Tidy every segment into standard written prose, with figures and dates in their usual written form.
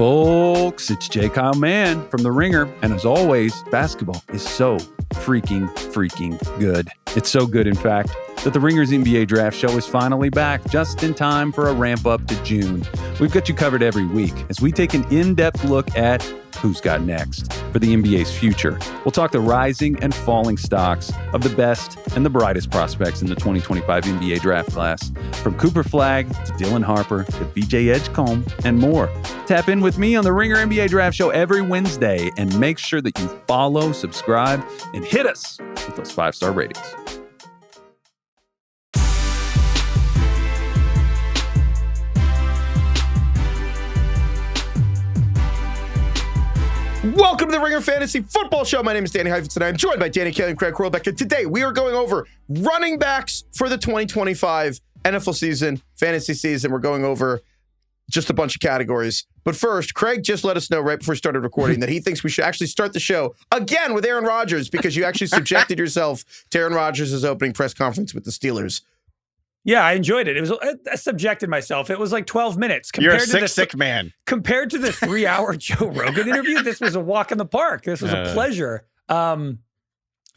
folks? It's J. Kyle Mann from The Ringer. And as always, basketball is so freaking good. It's so good, in fact, that The Ringer's NBA Draft Show is finally back just in time for a ramp up to June. We've got you covered every week as we take an in-depth look at who's got next for the NBA's future. We'll talk the rising and falling stocks of the best and the brightest prospects in the 2025 NBA draft class, from Cooper Flagg to Dylan Harper to VJ Edgecombe and more. Tap in with me on the Ringer NBA Draft Show every Wednesday and make sure that you follow, subscribe, and hit us with those 5-star ratings. Welcome to the Ringer Fantasy Football Show. My name is Danny Heifetz, and I'm joined by Danny Kelly and Craig Horlbeck. And today we are going over running backs for the 2025 NFL season, fantasy season. We're going over just a bunch of categories. But first, Craig just let us know right before we started recording that he thinks we should actually start the show again with Aaron Rodgers because you actually subjected yourself to Aaron Rodgers' opening press conference with the Steelers. Yeah, I enjoyed it. I subjected myself. It was like 12 minutes. You're a sick man. Compared to the 3-hour Joe Rogan interview, this was a walk in the park. This was a pleasure. Thought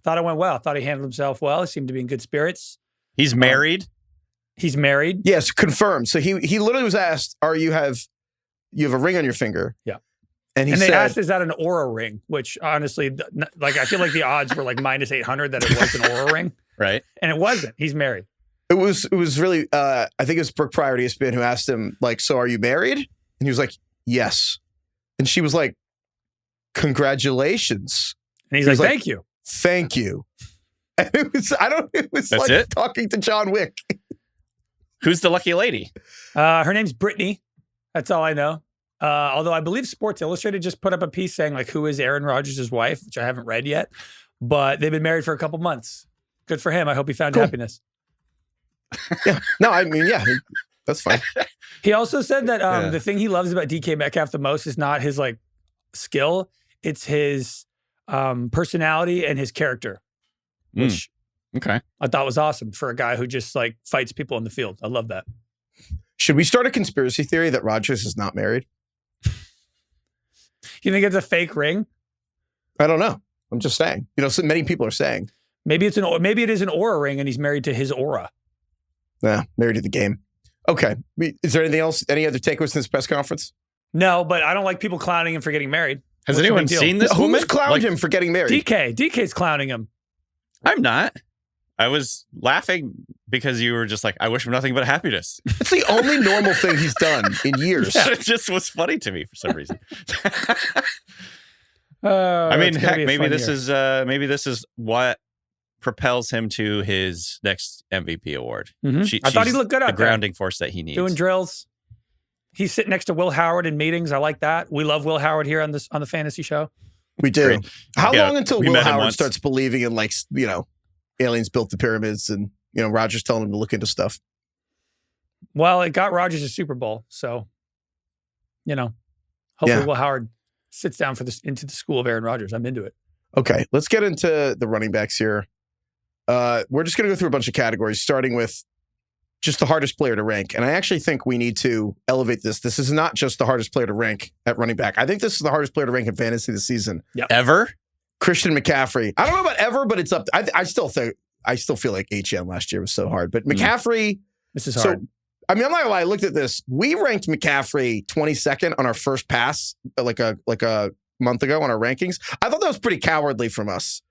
it went well. Thought he handled himself well. He seemed to be in good spirits. He's married. He's married. Yes, confirmed. So he literally was asked, you have a ring on your finger? Yeah. And they said, asked, is that an Aura ring? Which honestly, like I feel like the odds were like minus 800 that it was an Aura ring. Right. And it wasn't. He's married. It was really, I think it was Brooke Pryor at ESPN who asked him, like, so are you married? And he was like, yes. And she was like, congratulations. And he's like, thank you. Thank you. And it was That's like it? talking to John Wick. Who's the lucky lady? Her name's Brittany. That's all I know. Although I believe Sports Illustrated just put up a piece saying, like, who is Aaron Rodgers' wife, which I haven't read yet. But they've been married for a couple months. Good for him. I hope he found happiness. Yeah. No, I mean, yeah, that's fine. He also said that the thing he loves about DK Metcalf the most is not his like skill, it's his personality and his character, which okay, I thought was awesome for a guy who just like fights people in the field. I love that. Should we start a conspiracy theory that Rodgers is not married? You think it's a fake ring? I don't know. I'm just saying. You know, so many people are saying maybe it is an Aura ring and he's married to his aura. Yeah, married to the game. Okay. Is there anything else? Any other takeaways in this press conference? No, but I don't like people clowning him for getting married. Has anyone seen this woman? Who's clowned him for getting married? DK's clowning him. I'm not. I was laughing because you were just like, I wish him nothing but happiness. It's the only normal thing he's done in years. Yeah, it just was funny to me for some reason. I mean, heck, maybe this is what propels him to his next MVP award. Mm-hmm. I thought he looked good out there. The grounding force that he needs. Doing drills. He's sitting next to Will Howard in meetings. I like that. We love Will Howard here on the fantasy show. We do. Great. How long until Will Howard starts believing in, like, you know, aliens built the pyramids and, you know, Rodgers telling him to look into stuff? Well, it got Rodgers a Super Bowl. So, you know, hopefully Will Howard sits down into the school of Aaron Rodgers. I'm into it. Okay. Let's get into the running backs here. We're just going to go through a bunch of categories, starting with just the hardest player to rank. And I actually think we need to elevate this. This is not just the hardest player to rank at running back. I think this is the hardest player to rank in fantasy this season. Yep. Ever? Christian McCaffrey. I don't know about ever, but it's up. I still feel like HM last year was so hard. But McCaffrey. This is hard. So, I mean, I'm not gonna lie. I looked at this. We ranked McCaffrey 22nd on our first pass, like a month ago on our rankings. I thought that was pretty cowardly from us.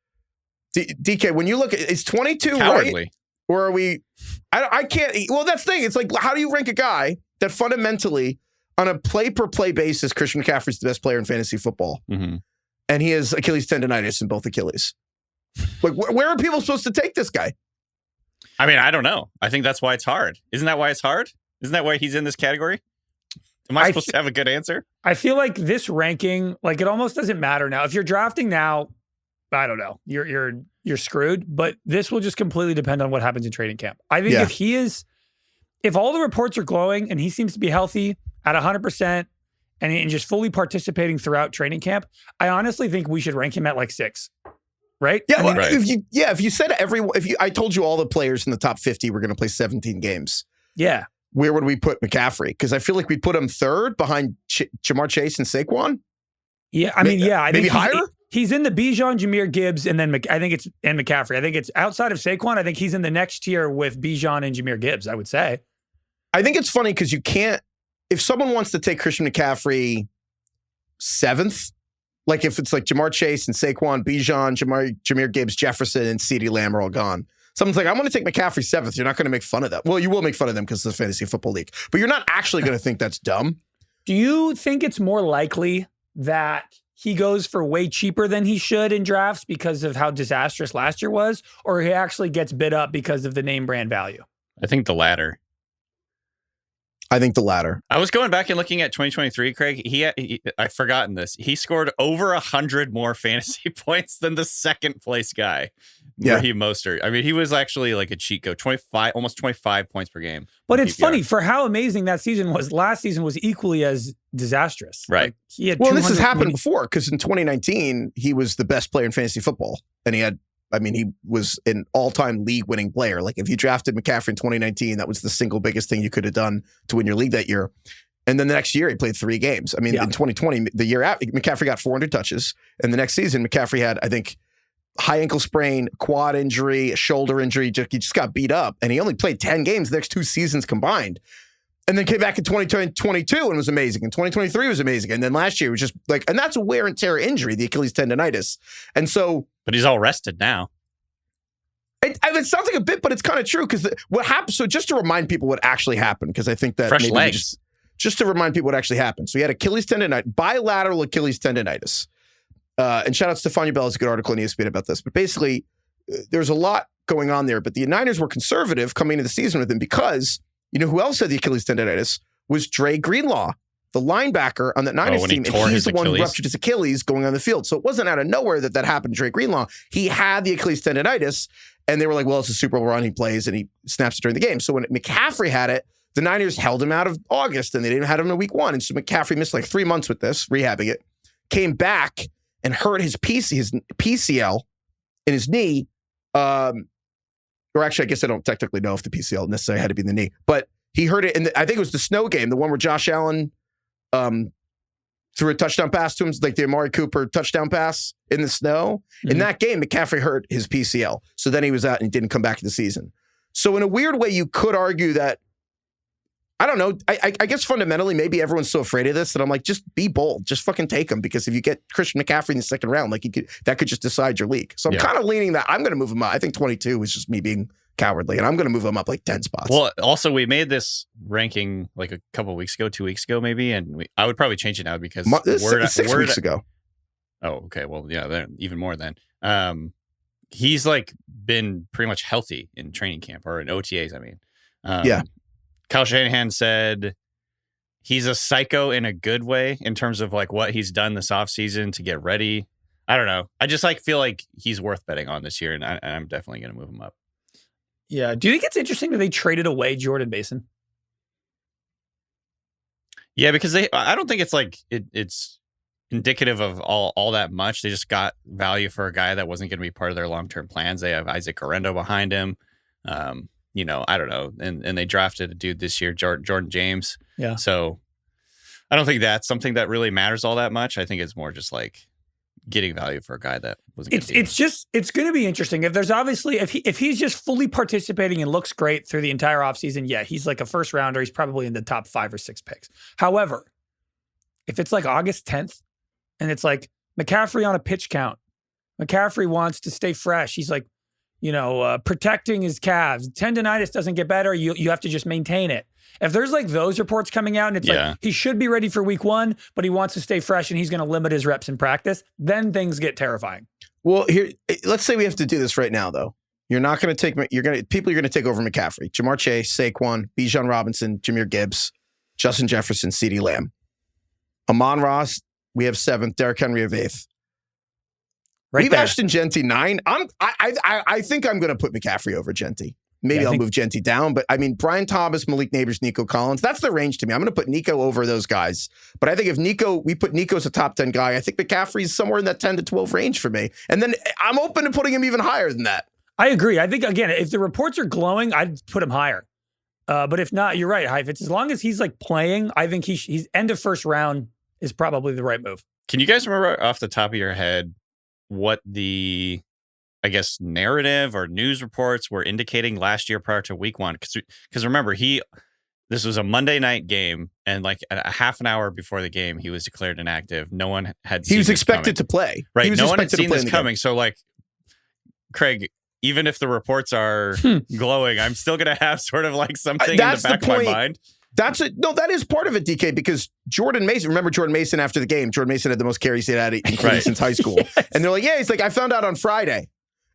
DK, when you look at, is 22 cowardly, right? Or are we? I can't. Well, that's the thing. It's like, how do you rank a guy that fundamentally, on a play-per-play basis, Christian McCaffrey's the best player in fantasy football, and he has Achilles tendonitis in both Achilles? Like, where are people supposed to take this guy? I mean, I don't know. I think that's why it's hard. Isn't that why it's hard? Isn't that why he's in this category? Am I supposed to have a good answer? I feel like this ranking, like, it almost doesn't matter now. If you're drafting now, I don't know. You're screwed. But this will just completely depend on what happens in training camp. I think if all the reports are glowing and he seems to be healthy at 100% and just fully participating throughout training camp, I honestly think we should rank him at like 6. Right? Yeah. If you said I told you all the players in the top 50 were going to play 17 games. Yeah. where would we put McCaffrey? Because I feel like we put him third behind Jamar Chase and Saquon. Yeah, I mean, I maybe think higher. He's in the Bijan, Jahmyr Gibbs, and then and McCaffrey. I think it's outside of Saquon. I think he's in the next tier with Bijan and Jahmyr Gibbs, I would say. I think it's funny because you can't, if someone wants to take Christian McCaffrey 7th, like if it's like Jamar Chase and Saquon, Bijan, Jahmyr Gibbs, Jefferson, and CeeDee Lamb are all gone. Someone's like, I want to take McCaffrey 7th. You're not going to make fun of that. Well, you will make fun of them because it's a fantasy football league, but you're not actually going to think that's dumb. Do you think it's more likely that he goes for way cheaper than he should in drafts because of how disastrous last year was, or he actually gets bid up because of the name brand value? I think the latter. I think the latter. I was going back and looking at 2023, Craig. I've forgotten this. He scored over 100 more fantasy points than the second place guy, Raheem Mostert. I mean, he was actually like a cheat code, almost 25 points per game. But it's funny for how amazing that season was. Last season was equally as disastrous. Right. Like, he had this has happened before because in 2019, he was the best player in fantasy football. And he was an all-time league-winning player. Like, if you drafted McCaffrey in 2019, that was the single biggest thing you could have done to win your league that year. And then the next year, he played 3 games. I mean, in 2020, the year after, McCaffrey got 400 touches. And the next season, McCaffrey had, I think, high ankle sprain, quad injury, a shoulder injury. He just got beat up. And he only played 10 games the next 2 seasons combined. And then came back in 2022 and was amazing. And 2023 was amazing. And then last year was just like, and that's a wear and tear injury, the Achilles tendonitis. And so, but he's all rested now. It sounds like a bit, but it's kind of true because what happened. So just to remind people what actually happened, because I think that fresh legs. Just to remind people what actually happened. So he had Achilles tendonitis, bilateral Achilles tendonitis. And shout out to Stefania Bell. It's a good article in ESPN about this. But basically, there's a lot going on there. But the Niners were conservative coming into the season with him because you know who else had the Achilles tendonitis was Dre Greenlaw, the linebacker on that Niners team. And he's the one who ruptured his Achilles going on the field. So it wasn't out of nowhere that happened to Dre Greenlaw. He had the Achilles tendonitis. And they were like, well, it's a Super Bowl run. He plays and he snaps it during the game. So when McCaffrey had it, the Niners held him out of August and they didn't have him in week 1. And so McCaffrey missed like 3 months with this, rehabbing it, came back and hurt his PCL in his knee. Or actually, I guess I don't technically know if the PCL necessarily had to be in the knee, but he hurt it. And I think it was the snow game, the one where Josh Allen threw a touchdown pass to him, like the Amari Cooper touchdown pass in the snow. Mm-hmm. In that game, McCaffrey hurt his PCL. So then he was out and didn't come back to the season. So in a weird way, you could argue that, I don't know, I guess fundamentally, maybe everyone's so afraid of this that I'm like, just be bold. Just fucking take him. Because if you get Christian McCaffrey in the second round, like that could just decide your league. So I'm kind of leaning that I'm going to move him up. I think 22 is just me being cowardly, and I'm going to move him up like 10 spots. Well, also, we made this ranking like a couple of weeks ago, 2 weeks ago, maybe, and I would probably change it now because 6 weeks ago. Oh, okay. Well, yeah, even more then. He's like been pretty much healthy in training camp or in OTAs. I mean, Kyle Shanahan said he's a psycho in a good way in terms of like what he's done this offseason to get ready. I don't know. I just feel like he's worth betting on this year, and I'm definitely going to move him up. Yeah. Do you think it's interesting that they traded away Jordan Mason? Yeah, because I don't think it's like it's indicative of all that much. They just got value for a guy that wasn't going to be part of their long-term plans. They have Isaac Orendo behind him. I don't know. And they drafted a dude this year, Jordan James. Yeah. So I don't think that's something that really matters all that much. I think it's more just like getting value for a guy that wasn't. It's going to be interesting. If there's obviously if he's just fully participating and looks great through the entire offseason, yeah, he's like a first rounder. He's probably in the top 5 or 6 picks. However, if it's like August 10th and it's like McCaffrey on a pitch count, McCaffrey wants to stay fresh. He's like, protecting his calves. Tendonitis doesn't get better. You have to just maintain it. If there's like those reports coming out and it's like he should be ready for week 1, but he wants to stay fresh and he's going to limit his reps in practice, then things get terrifying. Well, here, let's say we have to do this right now, though. You're not going to take, people are going to take over McCaffrey. Jamar Chase, Saquon, Bijan Robinson, Jahmyr Gibbs, Justin Jefferson, CeeDee Lamb. Amon-Ra, we have 7th. Derrick Henry have 8th. We've Ashton Genty 9. I think I'm going to put McCaffrey over Genty. Maybe I'll move Genty down, but I mean, Brian Thomas, Malik Neighbors, Nico Collins, that's the range to me. I'm going to put Nico over those guys. But I think if we put Nico as a top 10 guy, I think McCaffrey's somewhere in that 10 to 12 range for me. And then I'm open to putting him even higher than that. I agree. I think, again, if the reports are glowing, I'd put him higher. But if not, you're right, Heifetz. As long as he's like playing, I think he's end of first round is probably the right move. Can you guys remember off the top of your head what the, I guess, narrative or news reports were indicating last year prior to week 1? Because remember, this was a Monday night game, and like a half an hour before the game, he was declared inactive. No one had seen He was this expected coming. to play. Right. No one had seen this coming. So like, Craig, even if the reports are glowing, I'm still going to have sort of like something in the back of my mind. That is part of it, DK, because Jordan Mason, remember Jordan Mason after the game, Jordan Mason had the most carries he'd had since high school. Yes. And they're like, yeah, he's like, I found out on Friday.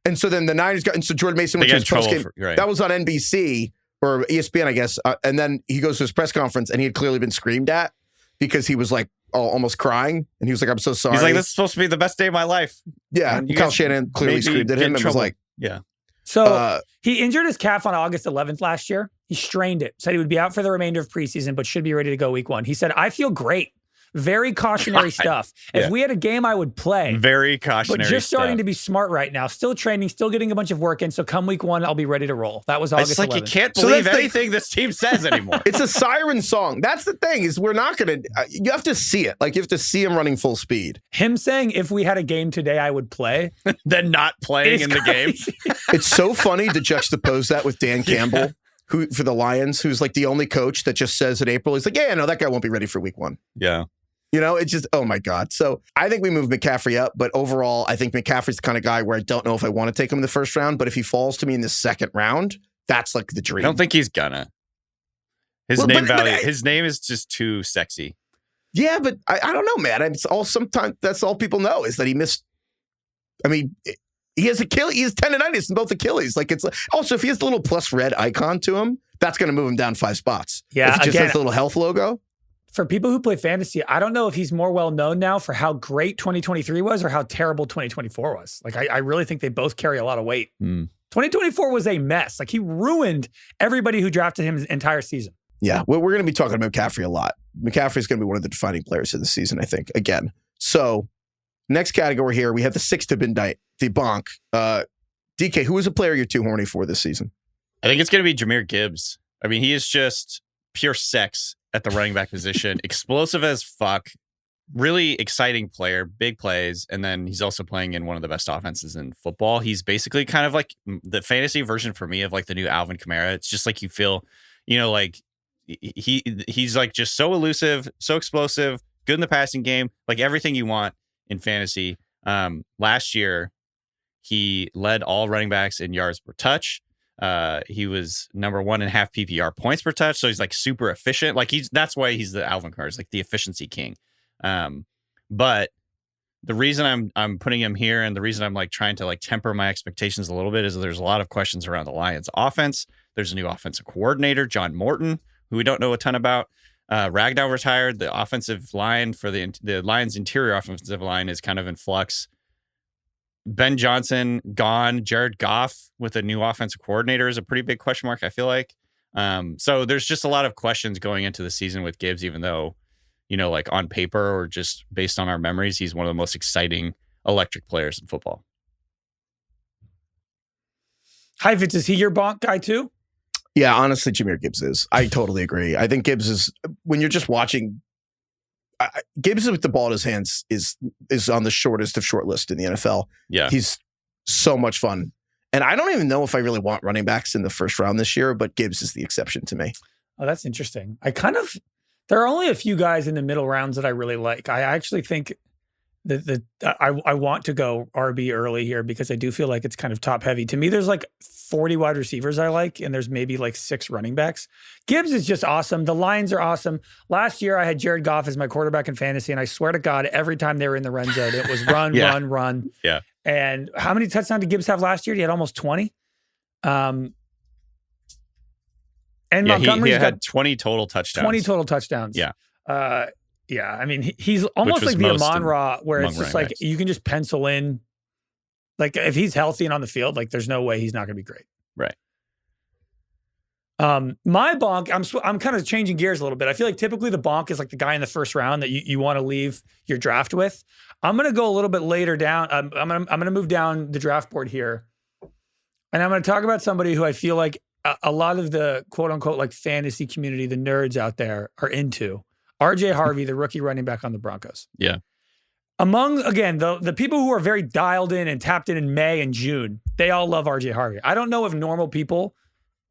And so then the Niners got, and so Jordan Mason went to his press game. That was on NBC or ESPN, I guess. And then he goes to his press conference and he had clearly been screamed at because he was like almost crying. And he was like, I'm so sorry. He's like, this is supposed to be the best day of my life. Yeah. And Kyle Shanahan clearly screamed at him and was like, yeah. So he injured his calf on August 11th last year. He strained it, said he would be out for the remainder of preseason, but should be ready to go week 1. He said, I feel great. Very cautionary stuff. If we had a game, I would play. Very cautionary But just starting to be smart right now. Still training, still getting a bunch of work in. So come week 1, I'll be ready to roll. That was August 11th. It's like you can't believe anything this team says anymore. It's a siren song. That's the thing is we're not going to, you have to see it. Like you have to see him running full speed. Him saying, if we had a game today, I would play. Then not playing in the game. It's so funny to juxtapose that with Dan Campbell. Who for the Lions, who's like the only coach that just says in April, he's like, yeah, no, that guy won't be ready for week 1. Yeah. You know, it's just, oh my God. So I think we move McCaffrey up, but overall, I think McCaffrey's the kind of guy where I don't know if I want to take him in the first round, but if he falls to me in the second round, that's like the dream. I don't think he's gonna. His name is just too sexy. Yeah, but I don't know, man. It's all sometimes that's all people know is that he missed. I mean, he has Achilles. He has tendonitis in both Achilles. Like it's also if he has the little plus red icon to him, that's going to move him down 5 spots. Yeah, if he just has the little health logo. For people who play fantasy, I don't know if he's more well known now for how great 2023 was or how terrible 2024 was. Like I really think they both carry a lot of weight. 2024 was a mess. Like he ruined everybody who drafted him his entire season. Yeah, we're going to be talking about McCaffrey a lot. McCaffrey is going to be one of the defining players of the season, I think. Again, so next category here, we have the 6th to midnight, the bonk. DK, who is a player you're too horny for this season? I think it's going to be Jahmyr Gibbs. I mean, he is just pure sex at the running back position. Explosive as fuck. Really exciting player, big plays. And then he's also playing in one of the best offenses in football. He's basically kind of like the fantasy version for me of like the new Alvin Kamara. It's just like you feel, like he's like just so elusive, so explosive, good in the passing game, like everything you want in fantasy. Last year, he led all running backs in yards per touch. He was number 1 in half PPR points per touch. So he's like super efficient. Like that's why he's the Alvin Kamara, like the efficiency king. But the reason I'm putting him here and the reason I'm like trying to like temper my expectations a little bit is that there's a lot of questions around the Lions offense. There's a new offensive coordinator, John Morton, who we don't know a ton about. Ragnow retired. The offensive line for the Lions interior offensive line is kind of in flux. Ben Johnson gone. Jared Goff with a new offensive coordinator is a pretty big question mark, I feel like. So there's just a lot of questions going into the season with Gibbs, even though, like on paper or just based on our memories, he's one of the most exciting electric players in football. Heifetz, is he your bonk guy too? Yeah, honestly, Jahmyr Gibbs is. I totally agree. I think Gibbs is, when you're just watching, Gibbs with the ball in his hands is on the shortest of short list in the NFL. Yeah. He's so much fun. And I don't even know if I really want running backs in the first round this year, but Gibbs is the exception to me. Oh, that's interesting. There are only a few guys in the middle rounds that I really like. I actually think that I want to go RB early here because I do feel like it's kind of top heavy. To me, there's like 40 wide receivers I like, and there's maybe like 6 running backs. Gibbs is just awesome. The Lions are awesome. Last year, I had Jared Goff as my quarterback in fantasy, and I swear to God, every time they were in the run zone, it was run, run. Yeah. And how many touchdowns did Gibbs have last year? He had almost 20. And Montgomery's he had 20 total touchdowns. 20 total touchdowns. Yeah. Yeah, I mean, he's almost like the Amon-Ra, where it's just like you can just pencil in. Like if he's healthy and on the field, like there's no way he's not going to be great. Right. My bonk, I'm kind of changing gears a little bit. I feel like typically the bonk is like the guy in the first round that you want to leave your draft with. I'm going to go a little bit later down. I'm going to move down the draft board here, and I'm going to talk about somebody who I feel like a lot of the quote unquote like fantasy community, the nerds out there are into. RJ Harvey, the rookie running back on the Broncos. Yeah. Among, again, the people who are very dialed in tapped in May and June, they all love RJ Harvey. I don't know if normal people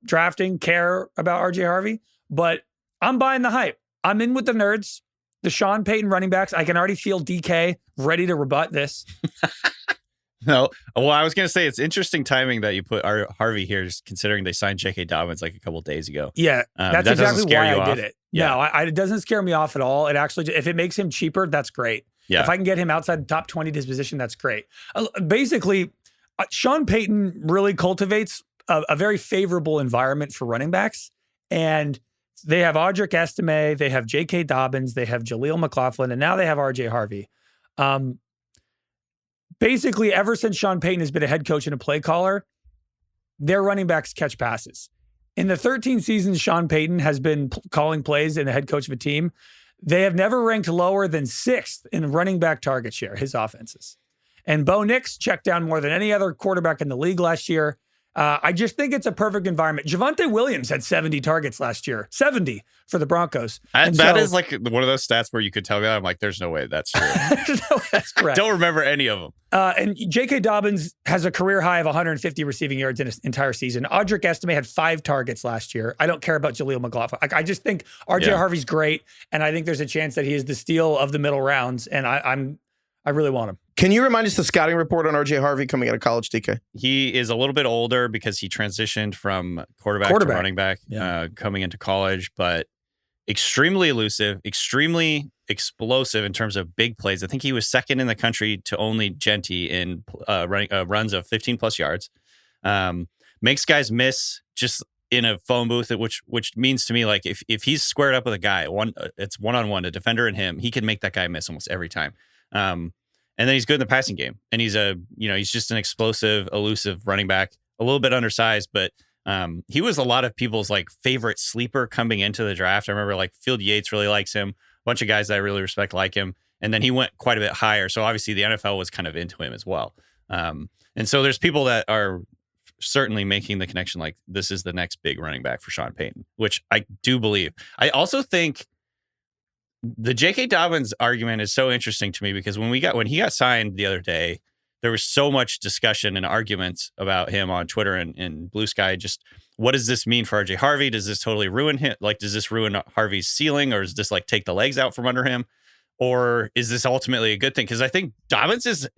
drafting care about RJ Harvey, but I'm buying the hype. I'm in with the nerds, the Sean Payton running backs. I can already feel DK ready to rebut this. No. Well, I was going to say it's interesting timing that you put Harvey here, just considering they signed J.K. Dobbins like a couple days ago. Yeah, that's that exactly why I off? did it. Yeah. No, it doesn't scare me off at all. It actually, if it makes him cheaper, that's great. Yeah. If I can get him outside the top 20 disposition, that's great. Basically, Sean Payton really cultivates a very favorable environment for running backs. And they have Audric Estime, they have J.K. Dobbins, they have Jaleel McLaughlin, and now they have R.J. Harvey. Basically, ever since Sean Payton has been a head coach and a play caller, their running backs catch passes. In the 13 seasons Sean Payton has been calling plays and the head coach of a team, they have never ranked lower than 6th in running back target share, his offenses. And Bo Nix checked down more than any other quarterback in the league last year. I just think it's a perfect environment. Javonte Williams had 70 targets last year, 70 for the Broncos. That is like one of those stats where you could tell me that. I'm like, there's no way that's true. No, that's correct. Don't remember any of them. And J.K. Dobbins has a career high of 150 receiving yards in an entire season. Audric Estime had 5 targets last year. I don't care about Jaleel McLaughlin. I just think R.J. Harvey's great, and I think there's a chance that he is the steal of the middle rounds, and I really want him. Can you remind us the scouting report on RJ Harvey coming out of college, DK? He is a little bit older because he transitioned from quarterback to running back coming into college, but extremely elusive, extremely explosive in terms of big plays. I think he was second in the country to only Genty in runs of 15 plus yards. Makes guys miss just in a phone booth, which means to me, like if he's squared up with a guy, it's one-on-one, a defender and him, he can make that guy miss almost every time. And then he's good in the passing game. And he's he's just an explosive, elusive running back, a little bit undersized, but he was a lot of people's like favorite sleeper coming into the draft. I remember like Field Yates really likes him. A bunch of guys that I really respect like him. And then he went quite a bit higher. So obviously the NFL was kind of into him as well. And so there's people that are certainly making the connection like this is the next big running back for Sean Payton, which I do believe. I also think the J.K. Dobbins argument is so interesting to me because when he got signed the other day, there was so much discussion and arguments about him on Twitter and Blue Sky. Just what does this mean for RJ Harvey? Does this totally ruin him? Like, does this ruin Harvey's ceiling, or does this like take the legs out from under him, or is this ultimately a good thing? Because I think Dobbins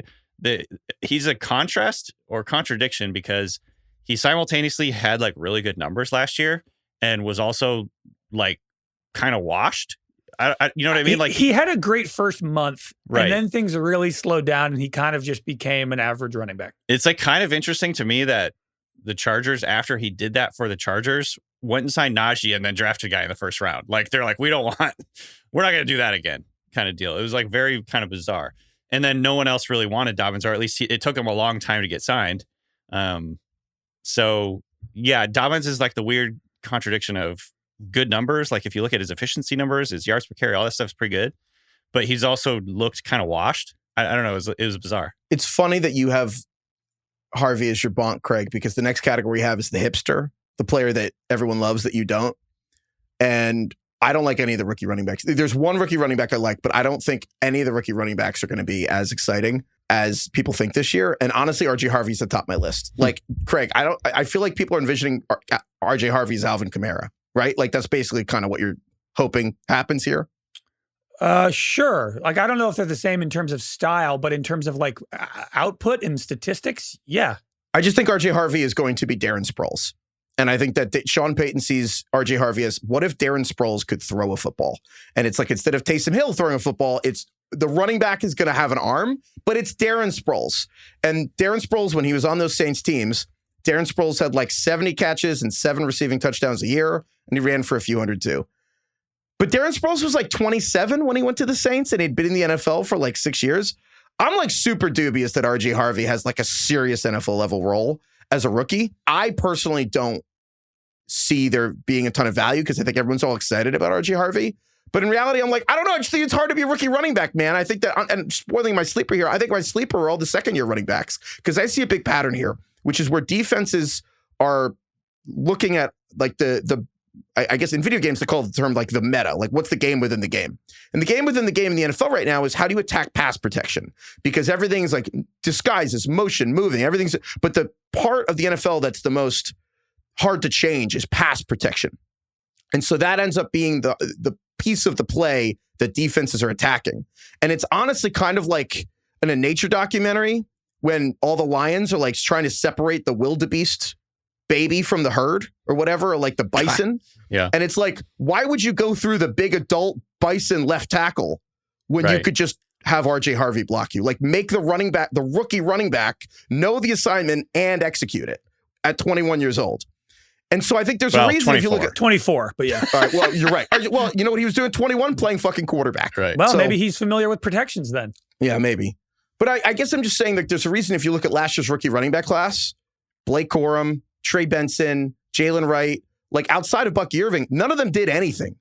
he's a contrast or contradiction because he simultaneously had like really good numbers last year and was also like kind of washed. You know what I mean? Like he had a great first month, right, and then things really slowed down, and he kind of just became an average running back. It's like kind of interesting to me that the Chargers, after he did that for the Chargers, went and signed Najee and then drafted a guy in the first round. Like they're like, we're not going to do that again, kind of deal. It was like very kind of bizarre. And then no one else really wanted Dobbins, or at least it took him a long time to get signed. So yeah, Dobbins is like the weird contradiction of good numbers. Like if you look at his efficiency numbers, his yards per carry, all that stuff's pretty good. But he's also looked kind of washed. I don't know. It was bizarre. It's funny that you have Harvey as your bonk, Craig, because the next category you have is the hipster, the player that everyone loves that you don't. And I don't like any of the rookie running backs. There's one rookie running back I like, but I don't think any of the rookie running backs are going to be as exciting as people think this year. And honestly, RJ Harvey's at the top of my list. Like, Craig, I feel like people are envisioning RJ Harvey as Alvin Kamara. Right? Like that's basically kind of what you're hoping happens here. Sure. Like, I don't know if they're the same in terms of style, but in terms of like output and statistics, yeah. I just think RJ Harvey is going to be Darren Sproles. And I think that Sean Payton sees RJ Harvey as, what if Darren Sproles could throw a football? And it's like, instead of Taysom Hill throwing a football, it's the running back is going to have an arm, but it's Darren Sproles. And Darren Sproles, when he was on those Saints teams, Darren Sproles had like 70 catches and 7 receiving touchdowns a year, and he ran for a few hundred too. But Darren Sproles was like 27 when he went to the Saints, and he'd been in the NFL for like 6 years. I'm like super dubious that RJ Harvey has like a serious NFL level role as a rookie. I personally don't see there being a ton of value because I think everyone's all excited about RJ Harvey. But in reality, I'm like, I don't know. I just think it's hard to be a rookie running back, man. I think that, and spoiling my sleeper here, I think my sleeper are all the second-year running backs because I see a big pattern here, which is where defenses are looking at like I guess in video games they call the term like the meta, like what's the game within the game. And the game within the game in the NFL right now is how do you attack pass protection? Because everything's like disguises, motion, moving, everything's, but the part of the NFL that's the most hard to change is pass protection. And so that ends up being the piece of the play that defenses are attacking. And it's honestly kind of like in a nature documentary when all the lions are like trying to separate the wildebeest baby from the herd or whatever, or like the bison. Yeah. And it's like, why would you go through the big adult bison left tackle when you could just have RJ Harvey block you? Like make the rookie running back know the assignment and execute it at 21 years old. And so I think there's a reason 24. if you look at 24, but yeah. All right, well, you're right. Well, you know what he was doing 21? Playing fucking quarterback. Right. Well, So- maybe he's familiar with protections then. Yeah, maybe. But I guess I'm just saying that there's a reason if you look at last year's rookie running back class, Blake Corum, Trey Benson, Jalen Wright, like outside of Bucky Irving, none of them did anything.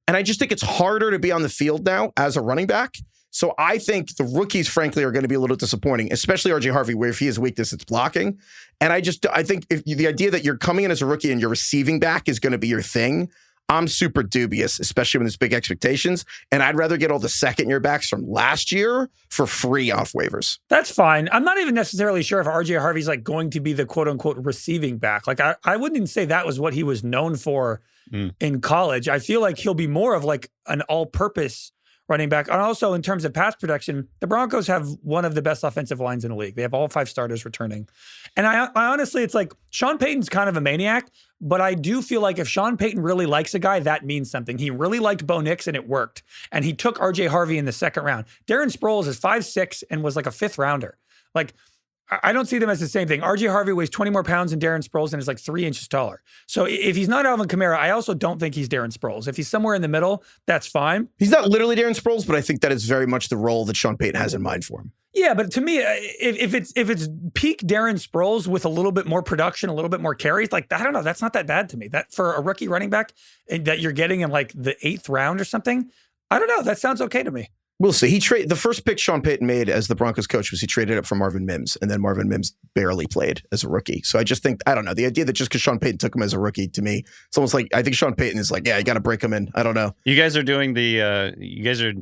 And I just think it's harder to be on the field now as a running back. So I think the rookies, frankly, are going to be a little disappointing, especially RJ Harvey, where if he has weakness, it's blocking. And I think if the idea that you're coming in as a rookie and your receiving back is going to be your thing, I'm super dubious, especially when there's big expectations. And I'd rather get all the second-year backs from last year for free off waivers. That's fine. I'm not even necessarily sure if RJ Harvey's like going to be the quote unquote receiving back. Like I wouldn't even say that was what he was known for in college. I feel like he'll be more of like an all-purpose running back. And also in terms of pass protection, the Broncos have one of the best offensive lines in the league. They have all 5 starters returning. And I honestly, it's like Sean Payton's kind of a maniac, but I do feel like if Sean Payton really likes a guy, that means something. He really liked Bo Nix and it worked. And he took RJ Harvey in the second round. Darren Sproles is 5'6" and was like a 5th rounder. Like, I don't see them as the same thing. RJ Harvey weighs 20 more pounds than Darren Sproles and is like 3 inches taller. So if he's not Alvin Kamara, I also don't think he's Darren Sproles. If he's somewhere in the middle, that's fine. He's not literally Darren Sproles, but I think that is very much the role that Sean Payton has in mind for him. Yeah, but to me, if it's peak Darren Sproles with a little bit more production, a little bit more carries, like I don't know, that's not that bad to me. That for a rookie running back that you're getting in like the 8th round or something, I don't know. That sounds okay to me. We'll see. The first pick Sean Payton made as the Broncos coach was he traded up for Marvin Mims, and then Marvin Mims barely played as a rookie. So I just think, I don't know, the idea that just because Sean Payton took him as a rookie, to me, it's almost like, I think Sean Payton is like, yeah, you got to break him in. I don't know. You guys are doing you guys are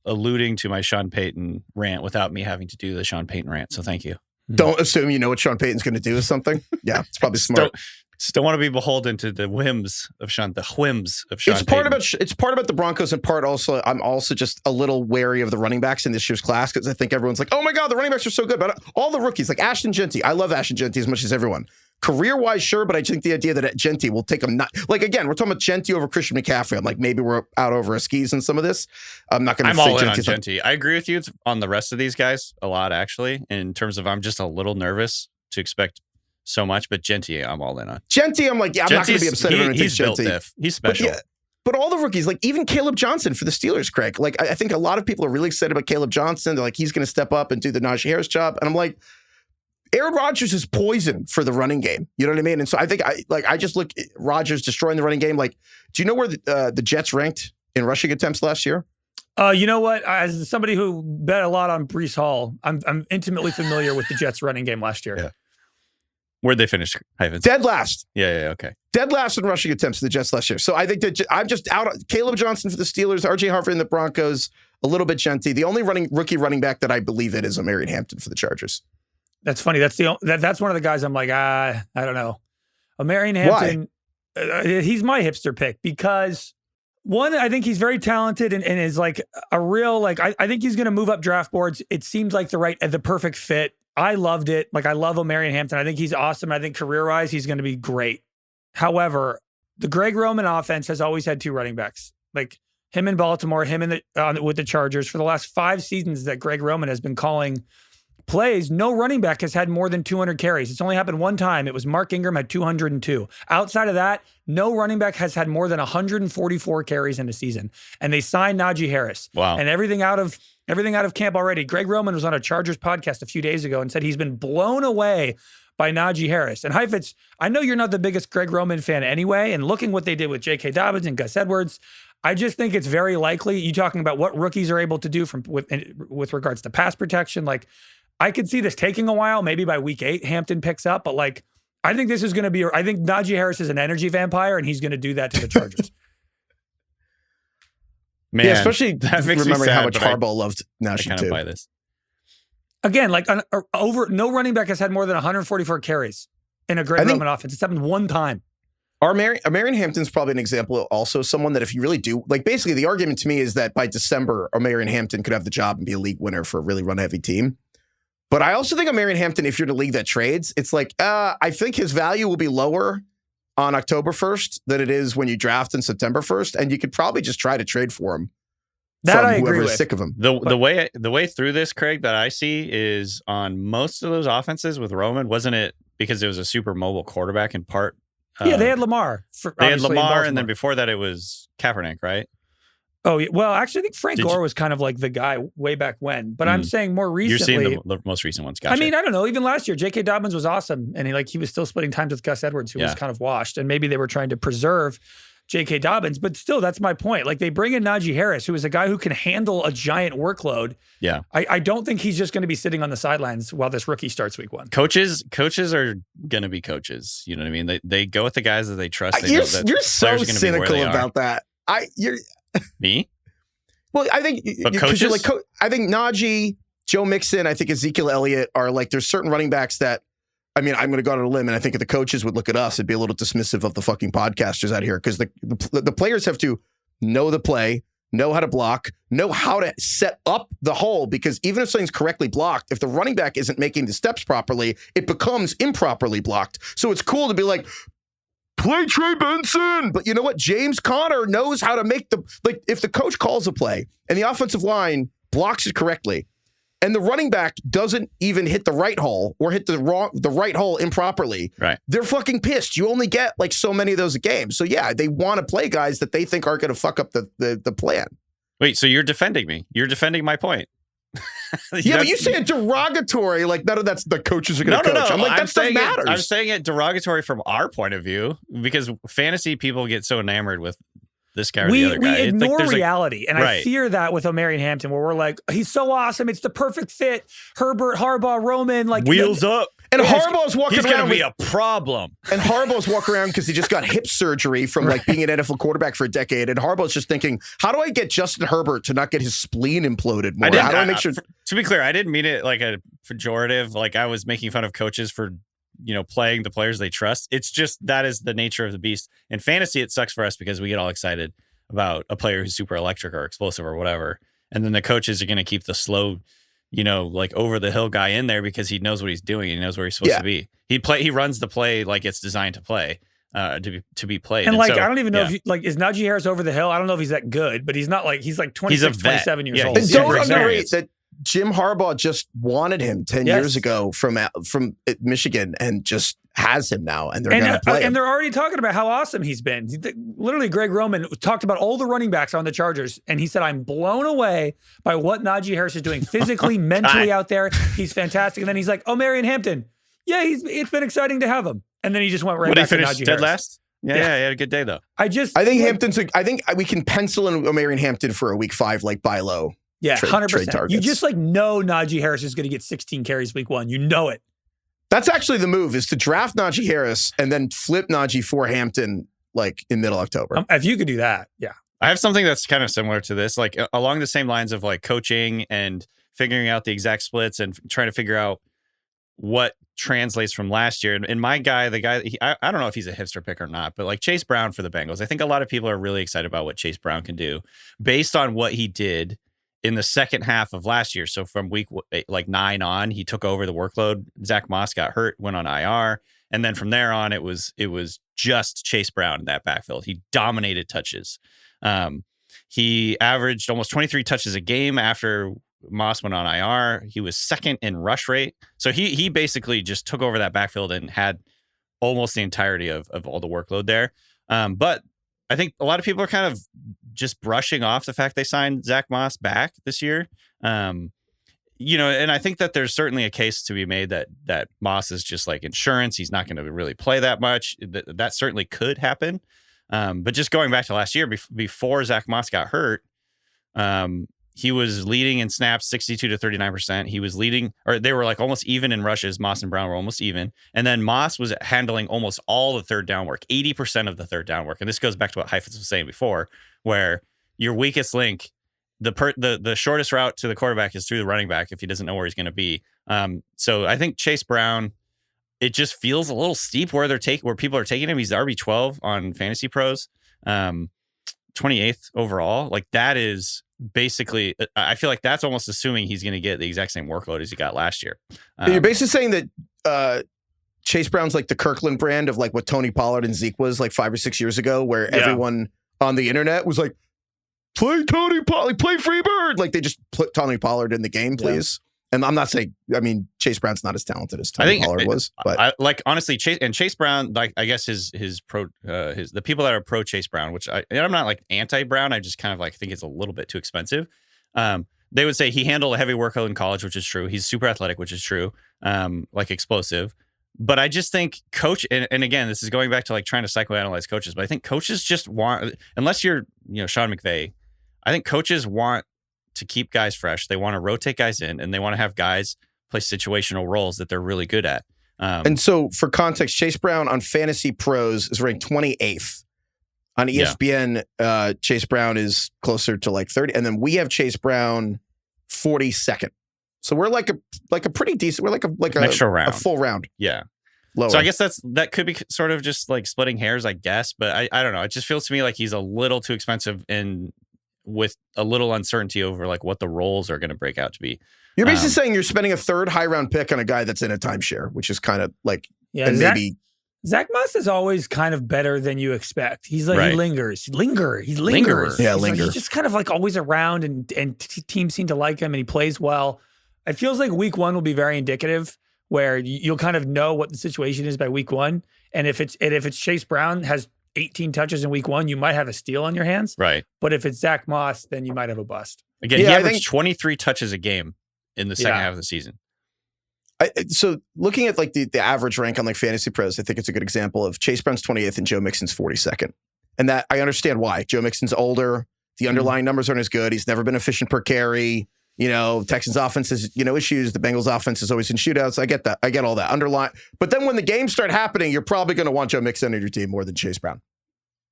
alluding to my Sean Payton rant without me having to do the Sean Payton rant. So thank you. Don't assume you know what Sean Payton's going to do with something. Yeah, it's probably smart. Still want to be beholden to the whims of Sean Payton. It's part about the Broncos, and part also I'm also just a little wary of the running backs in this year's class because I think everyone's like, oh my God, the running backs are so good. But all the rookies, like Ashton Genty, I love Ashton Genty as much as everyone. Career-wise, sure, but I think the idea that Genty will take him not like again, we're talking about Genty over Christian McCaffrey. I'm like, maybe we're out over our skis in some of this. I'm not going to say all in on Genty's Genty. I agree with you on the rest of these guys a lot, actually, in terms of I'm just a little nervous to expect so much, but Genty, I'm all in on. Genty, I'm like, yeah, I'm not going to be upset if everyone takes built Genty. diff. He's special. But all the rookies, like even Caleb Johnson for the Steelers, Craig, like I think a lot of people are really excited about Caleb Johnson. They're like, he's going to step up and do the Najee Harris job. And I'm like, Aaron Rodgers is poison for the running game. You know what I mean? And so I think I just look at Rodgers destroying the running game. Like, do you know where the Jets ranked in rushing attempts last year? You know what? As somebody who bet a lot on Breece Hall, I'm intimately familiar with the Jets running game last year. Yeah. Where'd they finish, Heifetz? Dead last. Yeah, okay. Dead last in rushing attempts for the Jets last year. So I think that I'm just out. Caleb Johnson for the Steelers, RJ Harvey in the Broncos, a little bit Genty. The only rookie running back that I believe in is Marion Hampton for the Chargers. That's funny. That's that's one of the guys I'm like, I don't know. Marion Hampton, he's my hipster pick because one, I think he's very talented and is like a real, like, I think he's going to move up draft boards. It seems like the perfect fit. I loved it. Like, I love Marion Hampton. I think he's awesome. I think career-wise, he's going to be great. However, the Greg Roman offense has always had 2 running backs. Like him in Baltimore, him in with the Chargers. For the last 5 seasons that Greg Roman has been calling plays, no running back has had more than 200 carries. It's only happened one time. It was Mark Ingram had 202. Outside of that, no running back has had more than 144 carries in a season. And they signed Najee Harris. Wow. And everything out of camp already. Greg Roman was on a Chargers podcast a few days ago and said he's been blown away by Najee Harris. And Heifetz, I know you're not the biggest Greg Roman fan anyway, and looking what they did with J.K. Dobbins and Gus Edwards, I just think it's very likely, you talking about what rookies are able to do with regards to pass protection, like, I could see this taking a while. Maybe by week 8, Hampton picks up, but like, I think this is going to be, I think Najee Harris is an energy vampire and he's going to do that to the Chargers. Man, especially remembering how much Harbaugh loved Najee too. Buy this. Again, like no running back has had more than 144 carries in a Greg Roman offense. It's happened one time. Marion Hampton's probably an example of also someone that if you really do, like basically the argument to me is that by December, Marion Hampton could have the job and be a league winner for a really run-heavy team. But I also think Marion Hampton, if you're in a league that trades, it's like, I think his value will be lower on October 1st than it is when you draft on September 1st. And you could probably just try to trade for him. That I agree with. Is sick of him. The way through this, Craig, that I see is on most of those offenses with Roman, wasn't it because it was a super mobile quarterback in part? Yeah, they had Lamar. They had Lamar, and then before that, it was Kaepernick, right? Oh, yeah. Well, actually, I think Frank Gore was kind of like the guy way back when. But I'm saying more recently. You're seeing the most recent ones. Gotcha. I mean, I don't know. Even last year, J.K. Dobbins was awesome. And he was still splitting times with Gus Edwards, who was kind of washed. And maybe they were trying to preserve J.K. Dobbins. But still, that's my point. Like, they bring in Najee Harris, who is a guy who can handle a giant workload. Yeah. I don't think he's just going to be sitting on the sidelines while this rookie starts week one. Coaches are going to be coaches. You know what I mean? They go with the guys that they trust. You're so cynical about that. Me? Well, I think coaches? I think Najee, Joe Mixon, I think Ezekiel Elliott are like, there's certain running backs that, I mean, I'm going to go on a limb, and I think if the coaches would look at us, it'd be a little dismissive of the fucking podcasters out here, because the players have to know the play, know how to block, know how to set up the hole, because even if something's correctly blocked, if the running back isn't making the steps properly, it becomes improperly blocked. So it's cool to be like, play Trey Benson. But you know what? James Conner knows how to make if the coach calls a play and the offensive line blocks it correctly, and the running back doesn't even hit the right hole or hit the right hole improperly, right? They're fucking pissed. You only get like so many of those a game. So yeah, they want to play guys that they think aren't going to fuck up the plan. Wait, so you're defending me? You're defending my point? Yeah, but you say it derogatory, like none of that's the coaches are going to coach. No. I'm like, that stuff matters. I'm saying it derogatory from our point of view, because fantasy people get so enamored with this guy or the other guy. We ignore reality. And right. I fear that with Marion Hampton, where we're like, he's so awesome. It's the perfect fit. Herbert, Harbaugh, Roman, like wheels up. And Harbaugh's walking around. He's going to be a problem. And Harbaugh's walking around because he just got hip surgery from like being an NFL quarterback for a decade. And Harbaugh's just thinking, how do I get Justin Herbert to not get his spleen imploded more? How do I make sure? To be clear, I didn't mean it like a pejorative. Like I was making fun of coaches for, playing the players they trust. It's just that is the nature of the beast. In fantasy, it sucks for us because we get all excited about a player who's super electric or explosive or whatever. And then the coaches are going to keep the slow, like over the hill guy in there because he knows what he's doing. He knows where he's supposed to be. He runs the play like it's designed to play, to be played. And I don't even know if is Najee Harris over the hill? I don't know if he's that good, but he's not like, he's like 26, 27 years old. And don't underrate that Jim Harbaugh just wanted him 10 years ago from Michigan and just has him now, and they're going to play him. And they're already talking about how awesome he's been. Literally, Greg Roman talked about all the running backs on the Chargers, and he said, I'm blown away by what Najee Harris is doing physically, mentally out there. He's fantastic. And then he's like, Marion Hampton. Yeah, it's been exciting to have him. And then he just went right back to Najee Harris. Dead last? Yeah, he had a good day, though. I think I think we can pencil in Marion Hampton for a week 5, like buy low. Yeah, 100%. You just know Najee Harris is going to get 16 carries week 1. You know it. That's actually the move, is to draft Najee Harris and then flip Najee for Hampton like in middle October. If you could do that, yeah. I have something that's kind of similar to this, like along the same lines of like coaching and figuring out the exact splits and trying to figure out what translates from last year. And my guy, I don't know if he's a hipster pick or not, but like Chase Brown for the Bengals. I think a lot of people are really excited about what Chase Brown can do based on what he did in the second half of last year. So from week 9 on, he took over the workload. Zach Moss got hurt, went on IR. And then from there on, it was just Chase Brown in that backfield. He dominated touches. He averaged almost 23 touches a game after Moss went on IR. He was second in rush rate. So he basically just took over that backfield and had almost the entirety of all the workload there. But I think a lot of people are kind of just brushing off the fact they signed Zach Moss back this year. And I think that there's certainly a case to be made that Moss is just like insurance. He's not going to really play that much. That certainly could happen. But just going back to last year, before Zach Moss got hurt, he was leading in snaps 62 to 39%. He was leading, or they were like almost even in rushes. Moss and Brown were almost even. And then Moss was handling almost all the third down work, 80% of the third down work. And this goes back to what Heifetz was saying before, where your weakest link, the shortest route to the quarterback is through the running back if he doesn't know where he's going to be. So I think Chase Brown, it just feels a little steep where people are taking him. He's the RB12 on Fantasy Pros, 28th overall. Like that is basically, I feel like that's almost assuming he's going to get the exact same workload as he got last year. You're basically saying that Chase Brown's like the Kirkland brand of like what Tony Pollard and Zeke was like 5 or 6 years ago, where everyone on the internet was like, play Tony Pollard, play Freebird. Like they just put Tony Pollard in the game, please. And I'm not saying, I mean, Chase Brown's not as talented as Tony Pollard was, but like honestly, Chase Brown, like I guess his the people that are pro Chase Brown, which I'm not like anti Brown, I just kind of like think it's a little bit too expensive. They would say he handled a heavy workload in college, which is true. He's super athletic, which is true. Like explosive. But I just think coach, and again, this is going back to like trying to psychoanalyze coaches, but I think coaches just want, unless you're, Sean McVay, I think coaches want to keep guys fresh. They want to rotate guys in, and they want to have guys play situational roles that they're really good at. And so for context, Chase Brown on Fantasy Pros is ranked 28th. On ESPN, Chase Brown is closer to like 30. And then we have Chase Brown 42nd. So we're like a pretty decent, we're like a extra round. A full round. Yeah. Lower. So I guess that could be sort of just like splitting hairs, I guess. But I don't know. It just feels to me like he's a little too expensive and with a little uncertainty over like what the roles are going to break out to be. You're basically saying you're spending a third high round pick on a guy that's in a timeshare, which is kind of like, and maybe Zach Moss is always kind of better than you expect. He's like, he lingers. He lingers. Yeah, he's linger. He's just kind of like always around and teams seem to like him and he plays well. It feels like week one will be very indicative where you'll kind of know what the situation is by week one. And if it's Chase Brown has 18 touches in week one, you might have a steal on your hands. Right. But if it's Zach Moss, then you might have a bust. Again, he averaged 23 touches a game in the second half of the season. So looking at like the average rank on like Fantasy Pros, I think it's a good example of Chase Brown's 28th and Joe Mixon's 42nd. And that I understand why. Joe Mixon's older. The underlying numbers aren't as good. He's never been efficient per carry. Texans offense has, issues. The Bengals offense is always in shootouts. I get that. I get all that underlying. But then when the games start happening, you're probably going to want Joe Mixon on your team more than Chase Brown.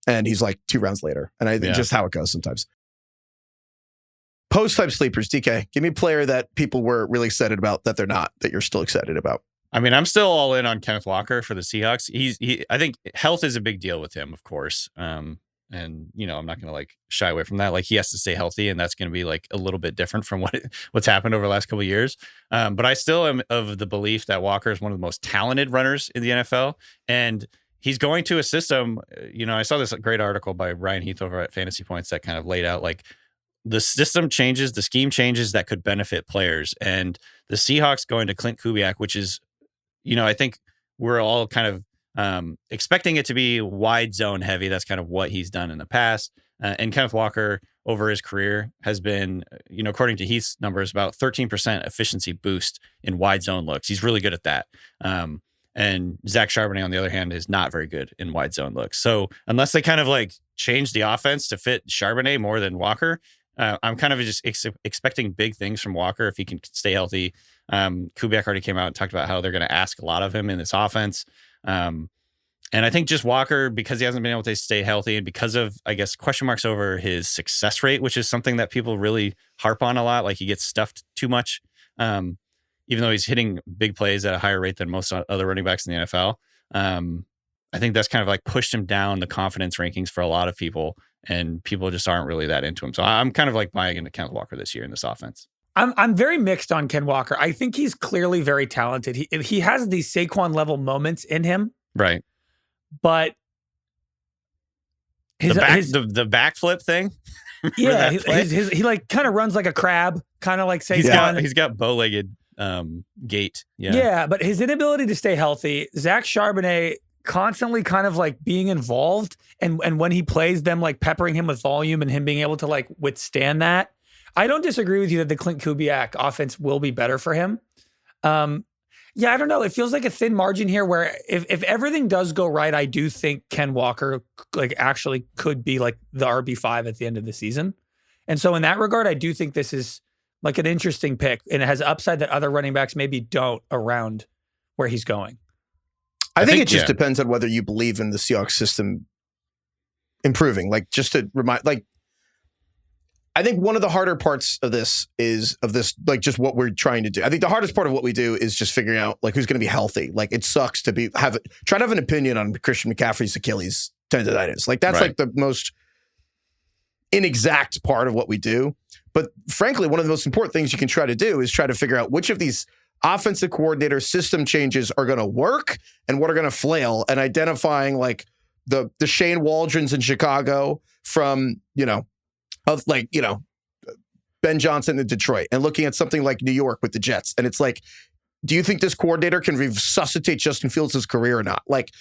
And he's like 2 rounds later. And I think just how it goes sometimes. Post-type sleepers, DK. Give me a player that people were really excited about that they're not, that you're still excited about. I mean, I'm still all in on Kenneth Walker for the Seahawks. I think health is a big deal with him, of course. And, I'm not going to like shy away from that. Like he has to stay healthy and that's going to be like a little bit different from what's happened over the last couple of years. But I still am of the belief that Walker is one of the most talented runners in the NFL. And he's going to a system, I saw this great article by Ryan Heath over at Fantasy Points that kind of laid out like the system changes, the scheme changes that could benefit players. And the Seahawks going to Clint Kubiak, which is, I think we're all kind of expecting it to be wide zone heavy. That's kind of what he's done in the past. And Kenneth Walker over his career has been, according to Heath's numbers, about 13% efficiency boost in wide zone looks. He's really good at that. And Zach Charbonnet, on the other hand, is not very good in wide zone looks. So unless they kind of like change the offense to fit Charbonnet more than Walker, I'm kind of just expecting big things from Walker if he can stay healthy. Kubiak already came out and talked about how they're going to ask a lot of him in this offense. And I think just Walker, because he hasn't been able to stay healthy and because of, I guess, question marks over his success rate, which is something that people really harp on a lot. Like he gets stuffed too much, even though he's hitting big plays at a higher rate than most other running backs in the NFL. I think that's kind of like pushed him down the confidence rankings for a lot of people, and people just aren't really that into him. So I'm kind of like buying into Kenneth Walker this year in this offense. I'm very mixed on Ken Walker. I think he's clearly very talented. He has these Saquon level moments in him. Right. But the backflip thing. Yeah. He like kind of runs like a crab, kind of like Saquon. He's got bow-legged gait. Yeah. Yeah. But his inability to stay healthy, Zach Charbonnet constantly kind of like being involved and when he plays them, like peppering him with volume and him being able to like withstand that. I don't disagree with you that the Clint Kubiak offense will be better for him. Yeah, I don't know. It feels like a thin margin here where if everything does go right, I do think Ken Walker like actually could be like the RB5 at the end of the season. And so in that regard, I do think this is like an interesting pick, and it has upside that other running backs maybe don't around where he's going. I think it just depends on whether you believe in the Seahawks system improving. Like, just to remind, like, I think one of the harder parts of this, like, just what we're trying to do. I think the hardest part of what we do is just figuring out, like, who's going to be healthy. Like, it sucks to try to have an opinion on Christian McCaffrey's Achilles tendonitis. Like, that's like the most inexact part of what we do. But frankly, one of the most important things you can try to do is try to figure out which of these offensive coordinator system changes are going to work and what are going to flail, and identifying like the Shane Waldrons in Chicago from, Ben Johnson in Detroit, and looking at something like New York with the Jets. And it's like, do you think this coordinator can resuscitate Justin Fields' career or not? Like,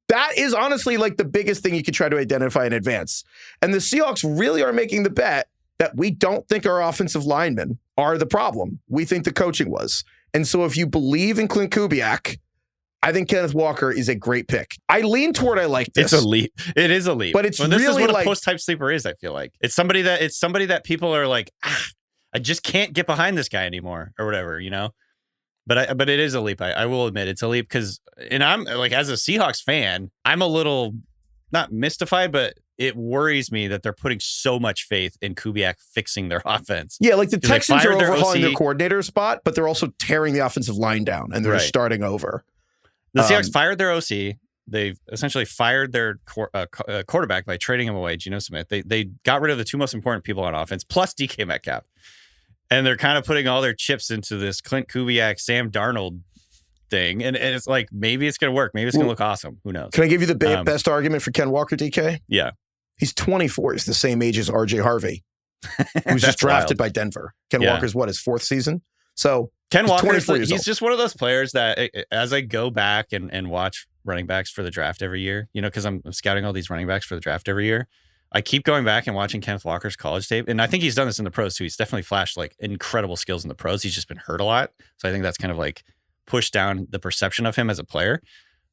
that is honestly like the biggest thing you can try to identify in advance. And the Seahawks really are making the bet that we don't think our offensive linemen are the problem. We think the coaching was. And so if you believe in Clint Kubiak, I think Kenneth Walker is a great pick. I lean toward I like this. It's a leap. It is a leap. But this is what a post-type sleeper is, I feel like. It's somebody that people are like, I just can't get behind this guy anymore or whatever, But it is a leap. I will admit it's a leap because, and I'm like, as a Seahawks fan, I'm a little not mystified, but it worries me that they're putting so much faith in Kubiak fixing their offense. Yeah, like the Texans are overhauling their coordinator spot, but they're also tearing the offensive line down and they're starting over. The Seahawks fired their OC. They've essentially fired their quarterback by trading him away, Geno Smith. They got rid of the two most important people on offense, plus DK Metcalf. And they're kind of putting all their chips into this Clint Kubiak, Sam Darnold thing. And it's like, maybe it's going to work. Maybe it's going to look awesome. Who knows? Can I give you the best argument for Ken Walker, DK? Yeah. He's 24. He's the same age as RJ Harvey, who's just drafted by Denver. Ken Walker's his fourth season? So Ken Walker, he's just one of those players that as I go back and watch running backs for the draft every year, because I'm scouting all these running backs for the draft every year, I keep going back and watching Kenneth Walker's college tape. And I think he's done this in the pros too. He's definitely flashed like incredible skills in the pros. He's just been hurt a lot. So I think that's kind of like pushed down the perception of him as a player.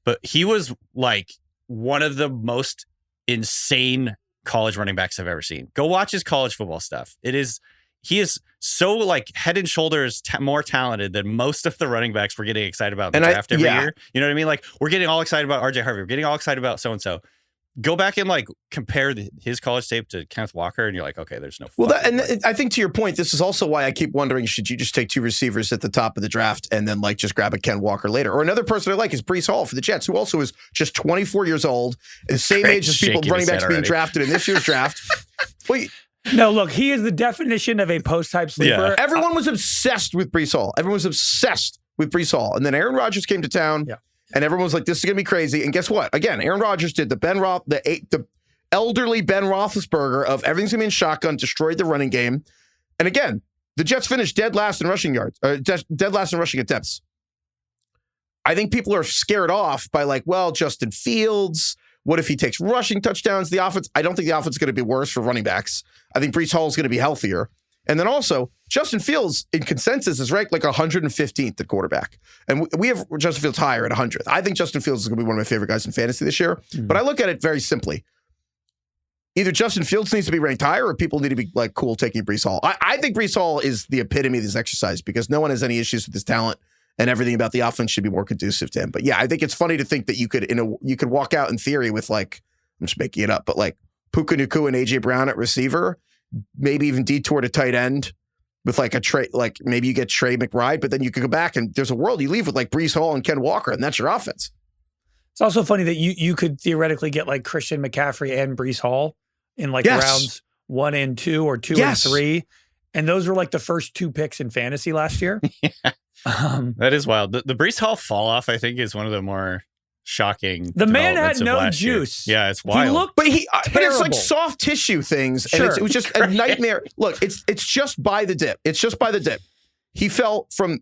But he was like one of the most insane college running backs I've ever seen. Go watch his college football stuff. He is so like head and shoulders more talented than most of the running backs we're getting excited about in the draft every year. You know what I mean? Like, we're getting all excited about RJ Harvey. We're getting all excited about so-and-so. Go back and like compare his college tape to Kenneth Walker, and you're like, okay, there's no. Well, I think to your point, this is also why I keep wondering: should you just take two receivers at the top of the draft and then like just grab a Ken Walker later? Or another person I like is Breece Hall for the Jets, who also is just 24 years old, the same age as people running backs being drafted in this year's draft. Wait. No, look, he is the definition of a post-type sleeper. Yeah. Everyone was obsessed with Breece Hall. Everyone was obsessed with Breece Hall, and then Aaron Rodgers came to town. Yeah. And everyone was like, this is going to be crazy. And guess what? Again, Aaron Rodgers did the elderly Ben Roethlisberger of everything's going to be in shotgun, destroyed the running game. And again, the Jets finished dead last in rushing yards, dead last in rushing attempts. I think people are scared off by like, well, Justin Fields, what if he takes rushing touchdowns? The offense, I don't think the offense is going to be worse for running backs. I think Breece Hall is going to be healthier. And then also, Justin Fields in consensus is ranked like 115th at quarterback. And we have Justin Fields higher at 100th. I think Justin Fields is going to be one of my favorite guys in fantasy this year. Mm-hmm. But I look at it very simply. Either Justin Fields needs to be ranked higher or people need to be like cool taking Breece Hall. I think Breece Hall is the epitome of this exercise because no one has any issues with his talent and everything about the offense should be more conducive to him. But yeah, I think it's funny to think that you could walk out in theory with like, I'm just making it up, but like Puka Nacua and AJ Brown at receiver, maybe even detour to tight end with like a Trey, like maybe you get Trey McBride, but then you could go back and there's a world you leave with like Breece Hall and Ken Walker, and that's your offense. It's also funny that you could theoretically get like Christian McCaffrey and Breece Hall in like rounds 1 and 2 or 2 and 3. And those were like the first 2 picks in fantasy last year. Yeah. That is wild. The Breece Hall fall off, I think, is one of the more shocking. The man had no juice. Year. Yeah, it's wild. He looked but it's like soft tissue things, and it was just a nightmare. Look, it's just by the dip. It's just by the dip. He fell from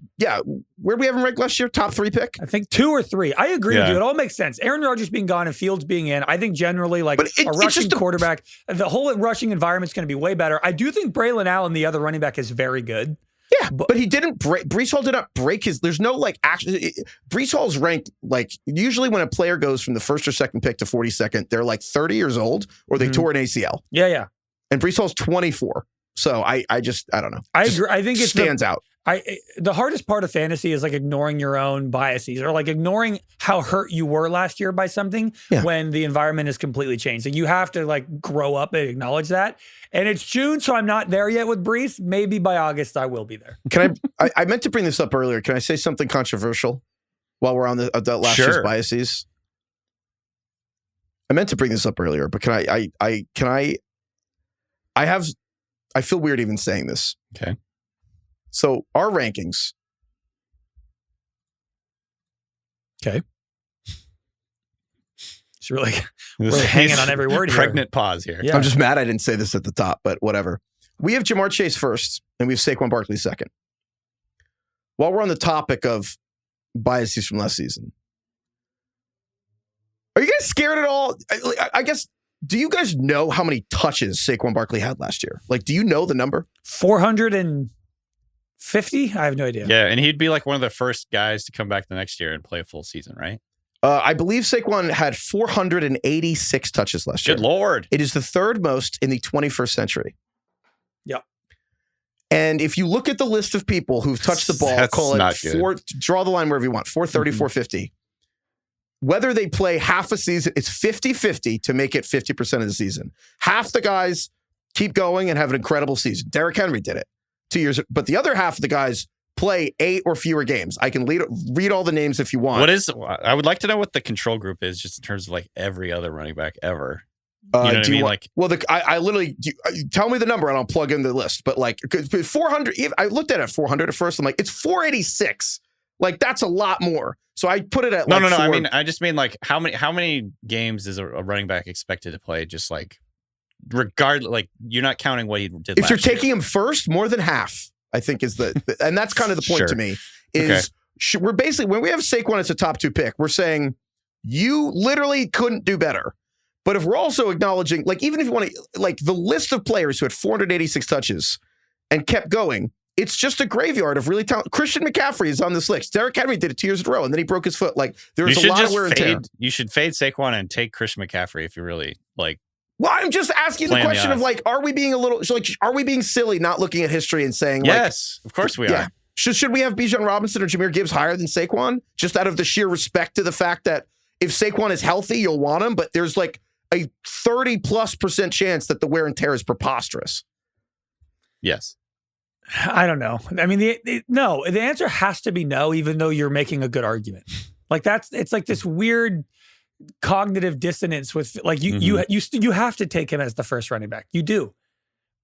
where we have him ranked last year? Top 3 pick? I think 2 or 3. I agree with you. It all makes sense. Aaron Rodgers being gone and Fields being in. I think generally like a rushing quarterback, the whole rushing environment's going to be way better. I do think Braylon Allen, the other running back, is very good. Yeah, but he didn't break. Breece Hall did not break his. There's no like actually. Breece Hall's ranked like usually when a player goes from the 1st or 2nd pick to 42nd, they're like 30 years old or they tore an ACL. Yeah. And Breece Hall's 24. So I don't know. I agree. I think it stands out. The hardest part of fantasy is like ignoring your own biases or like ignoring how hurt you were last year by something when the environment has completely changed. So you have to like grow up and acknowledge that. And it's June, so I'm not there yet with Brees. Maybe by August I will be there. Can I meant to bring this up earlier. Can I say something controversial while we're on the last year's biases? I meant to bring this up earlier, but I feel weird even saying this. Okay. So our rankings. Okay. It's really hanging on every word here. Pregnant pause here. Yeah. I'm just mad I didn't say this at the top, but whatever. We have Jamar Chase first, and we have Saquon Barkley second. While we're on the topic of biases from last season, are you guys scared at all? I guess, do you guys know how many touches Saquon Barkley had last year? Like, do you know the number? 450? I have no idea. Yeah, and he'd be like one of the first guys to come back the next year and play a full season, right? I believe Saquon had 486 touches last year. Good Lord. It is the third most in the 21st century. Yep. And if you look at the list of people who've touched the ball, call it draw the line wherever you want, 430, 450. Whether they play half a season, it's 50-50 to make it 50% of the season. Half the guys keep going and have an incredible season. Derrick Henry did it 2 years, but the other half of the guys play 8 or fewer games. I can read all the names if you want. I would like to know what the control group is, just in terms of like every other running back ever. You know what I mean? I literally tell me the number and I'll plug in the list. But like 400, I looked at it at 400 at first. I'm like, it's 486. Like that's a lot more. So I put it at no. I just mean like how many games is a running back expected to play? Just like regardless, like you're not counting what he did. If you're taking him first, more than half, I think is and that's kind of the point to me is we're basically, when we have Saquon as a top 2 pick, we're saying you literally couldn't do better. But if we're also acknowledging, like, even if you want to, like, the list of players who had 486 touches and kept going, it's just a graveyard of really talented. Christian McCaffrey is on this list. Derrick Henry did it 2 years in a row, and then he broke his foot. Like, there's a lot of wear and tear. You should fade Saquon and take Christian McCaffrey if you really, like. Well, I'm just asking the question of, like, are we being silly not looking at history and saying, yes, of course we are. Should we have Bijan Robinson or Jahmyr Gibbs higher than Saquon? Just out of the sheer respect to the fact that if Saquon is healthy, you'll want him, but there's, like, a 30+% chance that the wear and tear is preposterous. Yes. I don't know. I mean, the answer has to be no, even though you're making a good argument. Like it's like this weird cognitive dissonance with like you have to take him as the first running back. You do.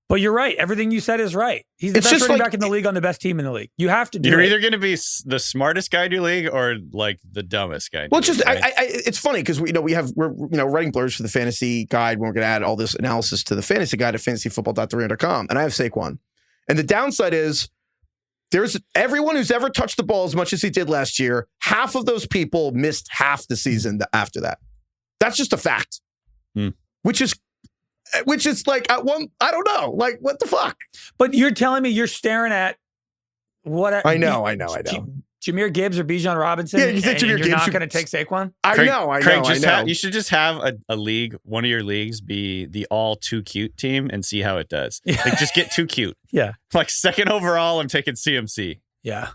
But you're right. Everything you said is right. He's the best running back in the league on the best team in the league. You have to do it. You're either going to be the smartest guy in your league or like the dumbest guy. Well, just right? It's funny because we're writing blurbs for the fantasy guide. We're going to add all this analysis to the fantasy guide at fantasyfootball.theringer.com, and I have Saquon. And the downside is there's everyone who's ever touched the ball as much as he did last year. Half of those people missed half the season after that. That's just a fact. Which is like at one, I don't know, like what the fuck? But you're telling me you're staring at what? I know. Jahmyr Gibbs or Bijan Robinson? Yeah, you think Jahmyr Gibbs? You're not going to take Saquon? I know. You should just have a league, one of your leagues be the all too cute team and see how it does. Like just get too cute. Yeah. Like second overall, I'm taking CMC. Yeah.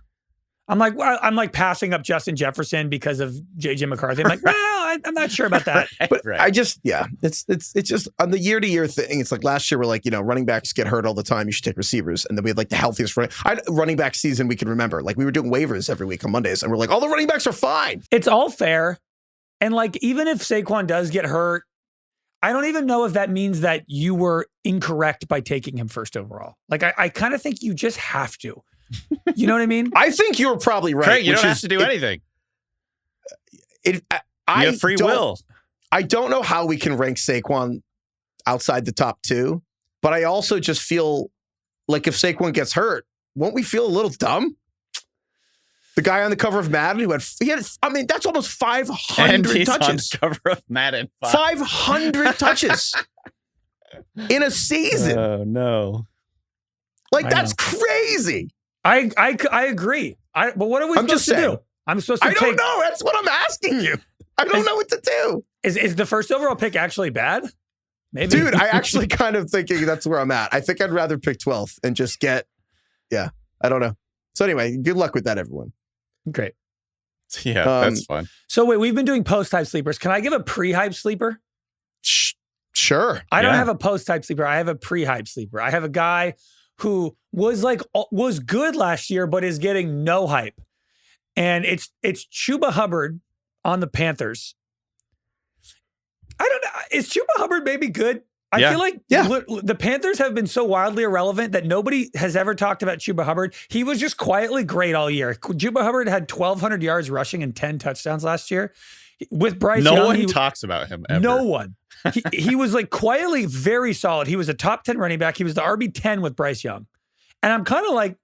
I'm like passing up Justin Jefferson because of JJ McCarthy. I'm like, well, I'm not sure about that. But I just, it's just on the year-to-year thing. It's like last year we're like, running backs get hurt all the time. You should take receivers. And then we had like the healthiest running back season we can remember. Like we were doing waivers every week on Mondays and we're like, all the running backs are fine. It's all fair. And like, even if Saquon does get hurt, I don't even know if that means that you were incorrect by taking him first overall. Like I kind of think you just have to. You know what I mean? I think you're probably right. Craig, you don't have to do anything. You have free will. I don't know how we can rank Saquon outside the top 2, but I also just feel like if Saquon gets hurt, won't we feel a little dumb? The guy on the cover of Madden who that's almost 500 touches. On the cover of Madden. 500 touches in a season. Oh, no. Like, that's crazy. I agree. But what are we supposed to do? I'm supposed to don't know. That's what I'm asking you. I don't know what to do. Is the first overall pick actually bad? Maybe. Dude, I actually kind of thinking that's where I'm at. I think I'd rather pick 12th and just get, I don't know. So anyway, good luck with that, everyone. Great. Yeah, that's fun. So wait, we've been doing post-hype sleepers. Can I give a pre-hype sleeper? Sure. I don't have a post-hype sleeper. I have a pre-hype sleeper. I have a guy who was good last year, but is getting no hype. And it's Chuba Hubbard on the Panthers. I don't know. Is Chuba Hubbard maybe good? I feel like the Panthers have been so wildly irrelevant that nobody has ever talked about Chuba Hubbard. He was just quietly great all year. Chuba Hubbard had 1,200 yards rushing and 10 touchdowns last year. With Bryce Young, no one talks about him ever. No one. He was like quietly very solid. He was a top 10 running back. He was the RB10 with Bryce Young. And I'm kind of like,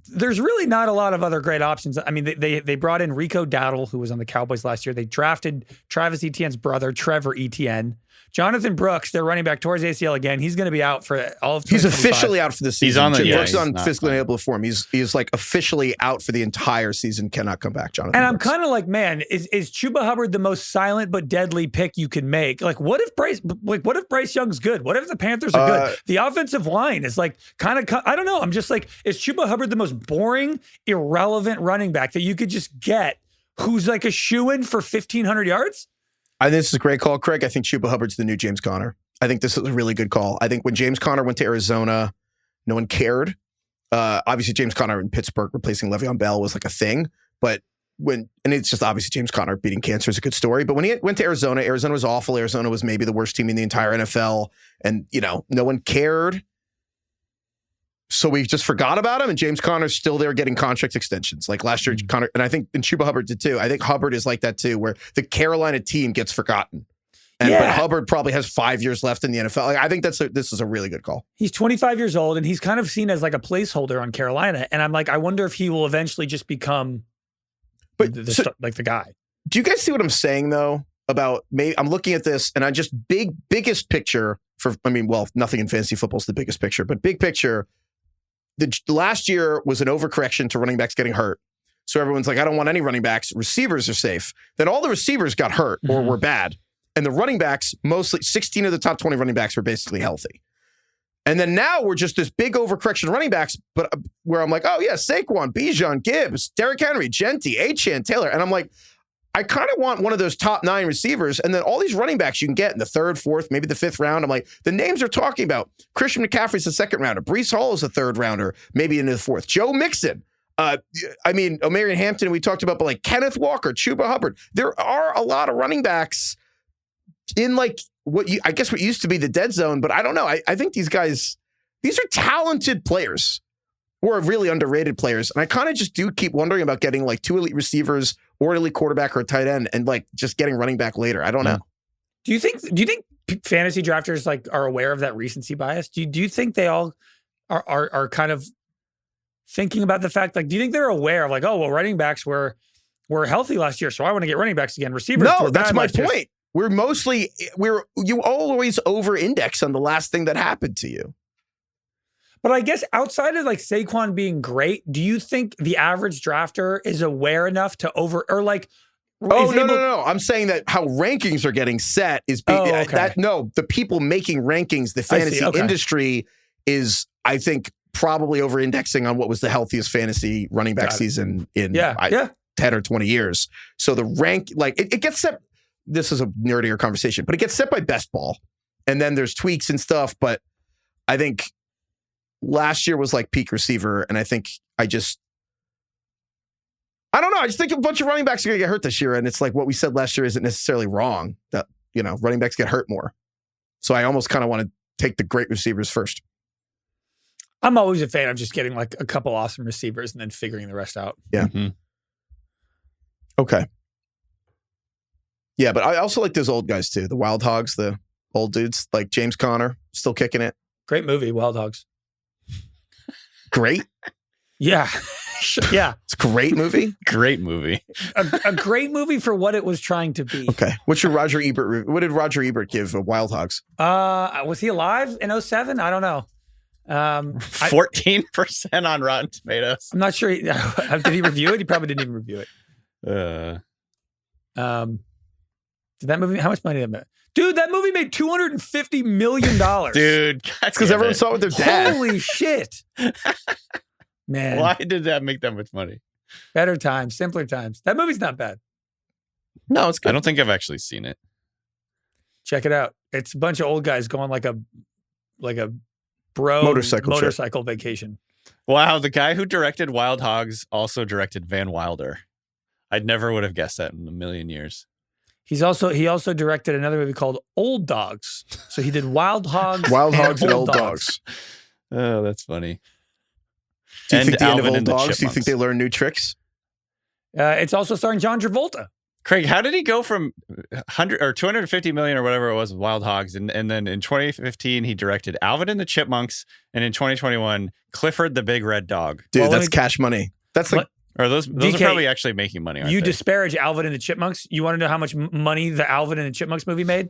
there's really not a lot of other great options. I mean, they brought in Rico Dowdle, who was on the Cowboys last year. They drafted Travis Etienne's brother, Trevor Etienne. Jonathan Brooks, their running back, towards ACL again. He's going to be out for all of 2025. He's officially out for the season. He's on the Brooks on physically unable to form. He's like officially out for the entire season. Cannot come back, Jonathan. And Brooks. I'm kind of like, man, is Chuba Hubbard the most silent but deadly pick you can make? Like, what if Bryce Young's good? What if the Panthers are good? The offensive line is like kind of, I don't know. I'm just like, is Chuba Hubbard the most boring, irrelevant running back that you could just get who's like a shoo-in for 1,500 yards? I think this is a great call, Craig. I think Chuba Hubbard's the new James Conner. I think this is a really good call. I think when James Conner went to Arizona, no one cared. Obviously, James Conner in Pittsburgh replacing Le'Veon Bell was like a thing. But and it's just obviously James Conner beating cancer is a good story. But when he went to Arizona, Arizona was awful. Arizona was maybe the worst team in the entire NFL. And, no one cared. So we just forgot about him, and James Conner's still there getting contract extensions. Like last year, Conner, and I think and Chuba Hubbard did too. I think Hubbard is like that too, where the Carolina team gets forgotten. But Hubbard probably has 5 years left in the NFL. Like, I think this is a really good call. He's 25 years old, and he's kind of seen as like a placeholder on Carolina. And I'm like, I wonder if he will eventually just become the guy. Do you guys see what I'm saying though? About maybe I'm looking at this, and I just biggest picture nothing in fantasy football is the biggest picture, but big picture. The last year was an overcorrection to running backs getting hurt. So everyone's like, I don't want any running backs. Receivers are safe. Then all the receivers got hurt or were bad. And the running backs, mostly 16 of the top 20 running backs were basically healthy. And then now we're just this big overcorrection running backs, but where I'm like, oh yeah, Saquon, Bijan, Gibbs, Derrick Henry, Genty, Achane, Taylor. And I'm like, I kind of want one of those top 9 receivers, and then all these running backs you can get in the 3rd, 4th, maybe the 5th round. I'm like, the names are talking about. Christian McCaffrey's a 2nd rounder. Breece Hall is a 3rd rounder, maybe into the 4th. Joe Mixon. Omarion Hampton we talked about, but like Kenneth Walker, Chuba Hubbard. There are a lot of running backs in like what used to be the dead zone, but I don't know. I think these guys, these are talented players or really underrated players. And I kind of just do keep wondering about getting like 2 elite receivers or an elite quarterback or a tight end and like just getting running back later. I don't know. Do you think fantasy drafters like are aware of that recency bias? Do you think they all are kind of thinking about the fact, like, do you think they're aware of like, oh, well, running backs were healthy last year, so I want to get running backs again. Receivers. No, that's my point. You always over-index on the last thing that happened to you. But I guess outside of like Saquon being great, do you think the average drafter is aware enough to No. I'm saying that how rankings are getting set is the people making rankings, the fantasy industry is, I think, probably over-indexing on what was the healthiest fantasy running back season in 10 or 20 years. So the rank, like it gets set. This is a nerdier conversation, but it gets set by best ball. And then there's tweaks and stuff. But I think last year was like peak receiver. And I think I don't know. I just think a bunch of running backs are going to get hurt this year. And it's like what we said last year isn't necessarily wrong, that, running backs get hurt more. So I almost kind of want to take the great receivers first. I'm always a fan of just getting like a couple awesome receivers and then figuring the rest out. Yeah. Mm-hmm. Okay. Yeah, but I also like those old guys too. The Wild Hogs, the old dudes like James Conner, still kicking it. Great movie, Wild Hogs. Great? Yeah. Yeah. It's a great movie? Great movie. A great movie for what it was trying to be. Okay. What's your Roger Ebert? What did Roger Ebert give of Wild Hogs? Was he alive in 2007? I don't know. 14% on Rotten Tomatoes. I'm not sure. Did he review it? He probably didn't even review it. Did that movie? How much money did that make? Dude, that movie made $250 million. Dude, that's because everyone saw it with their dad. Holy shit. Man. Why did that make that much money? Better times, simpler times. That movie's not bad. No, it's good. I don't think I've actually seen it. Check it out. It's a bunch of old guys going like a bro motorcycle vacation. Wow, the guy who directed Wild Hogs also directed Van Wilder. I never would have guessed that in a million years. He also directed another movie called Old Dogs. So he did Wild Hogs, and Old Dogs. Oh, that's funny. Do you think the end of Old Dogs? Do you think they learn new tricks? It's also starring John Travolta. Craig, how did he go from 100 or 250 million or whatever it was with Wild Hogs, and then in 2015 he directed Alvin and the Chipmunks, and in 2021 Clifford the Big Red Dog. Dude, that's cash money. That's like. Or those DK, are probably actually making money, aren't you they? Disparage Alvin and the Chipmunks. You want to know how much money the Alvin and the Chipmunks movie made?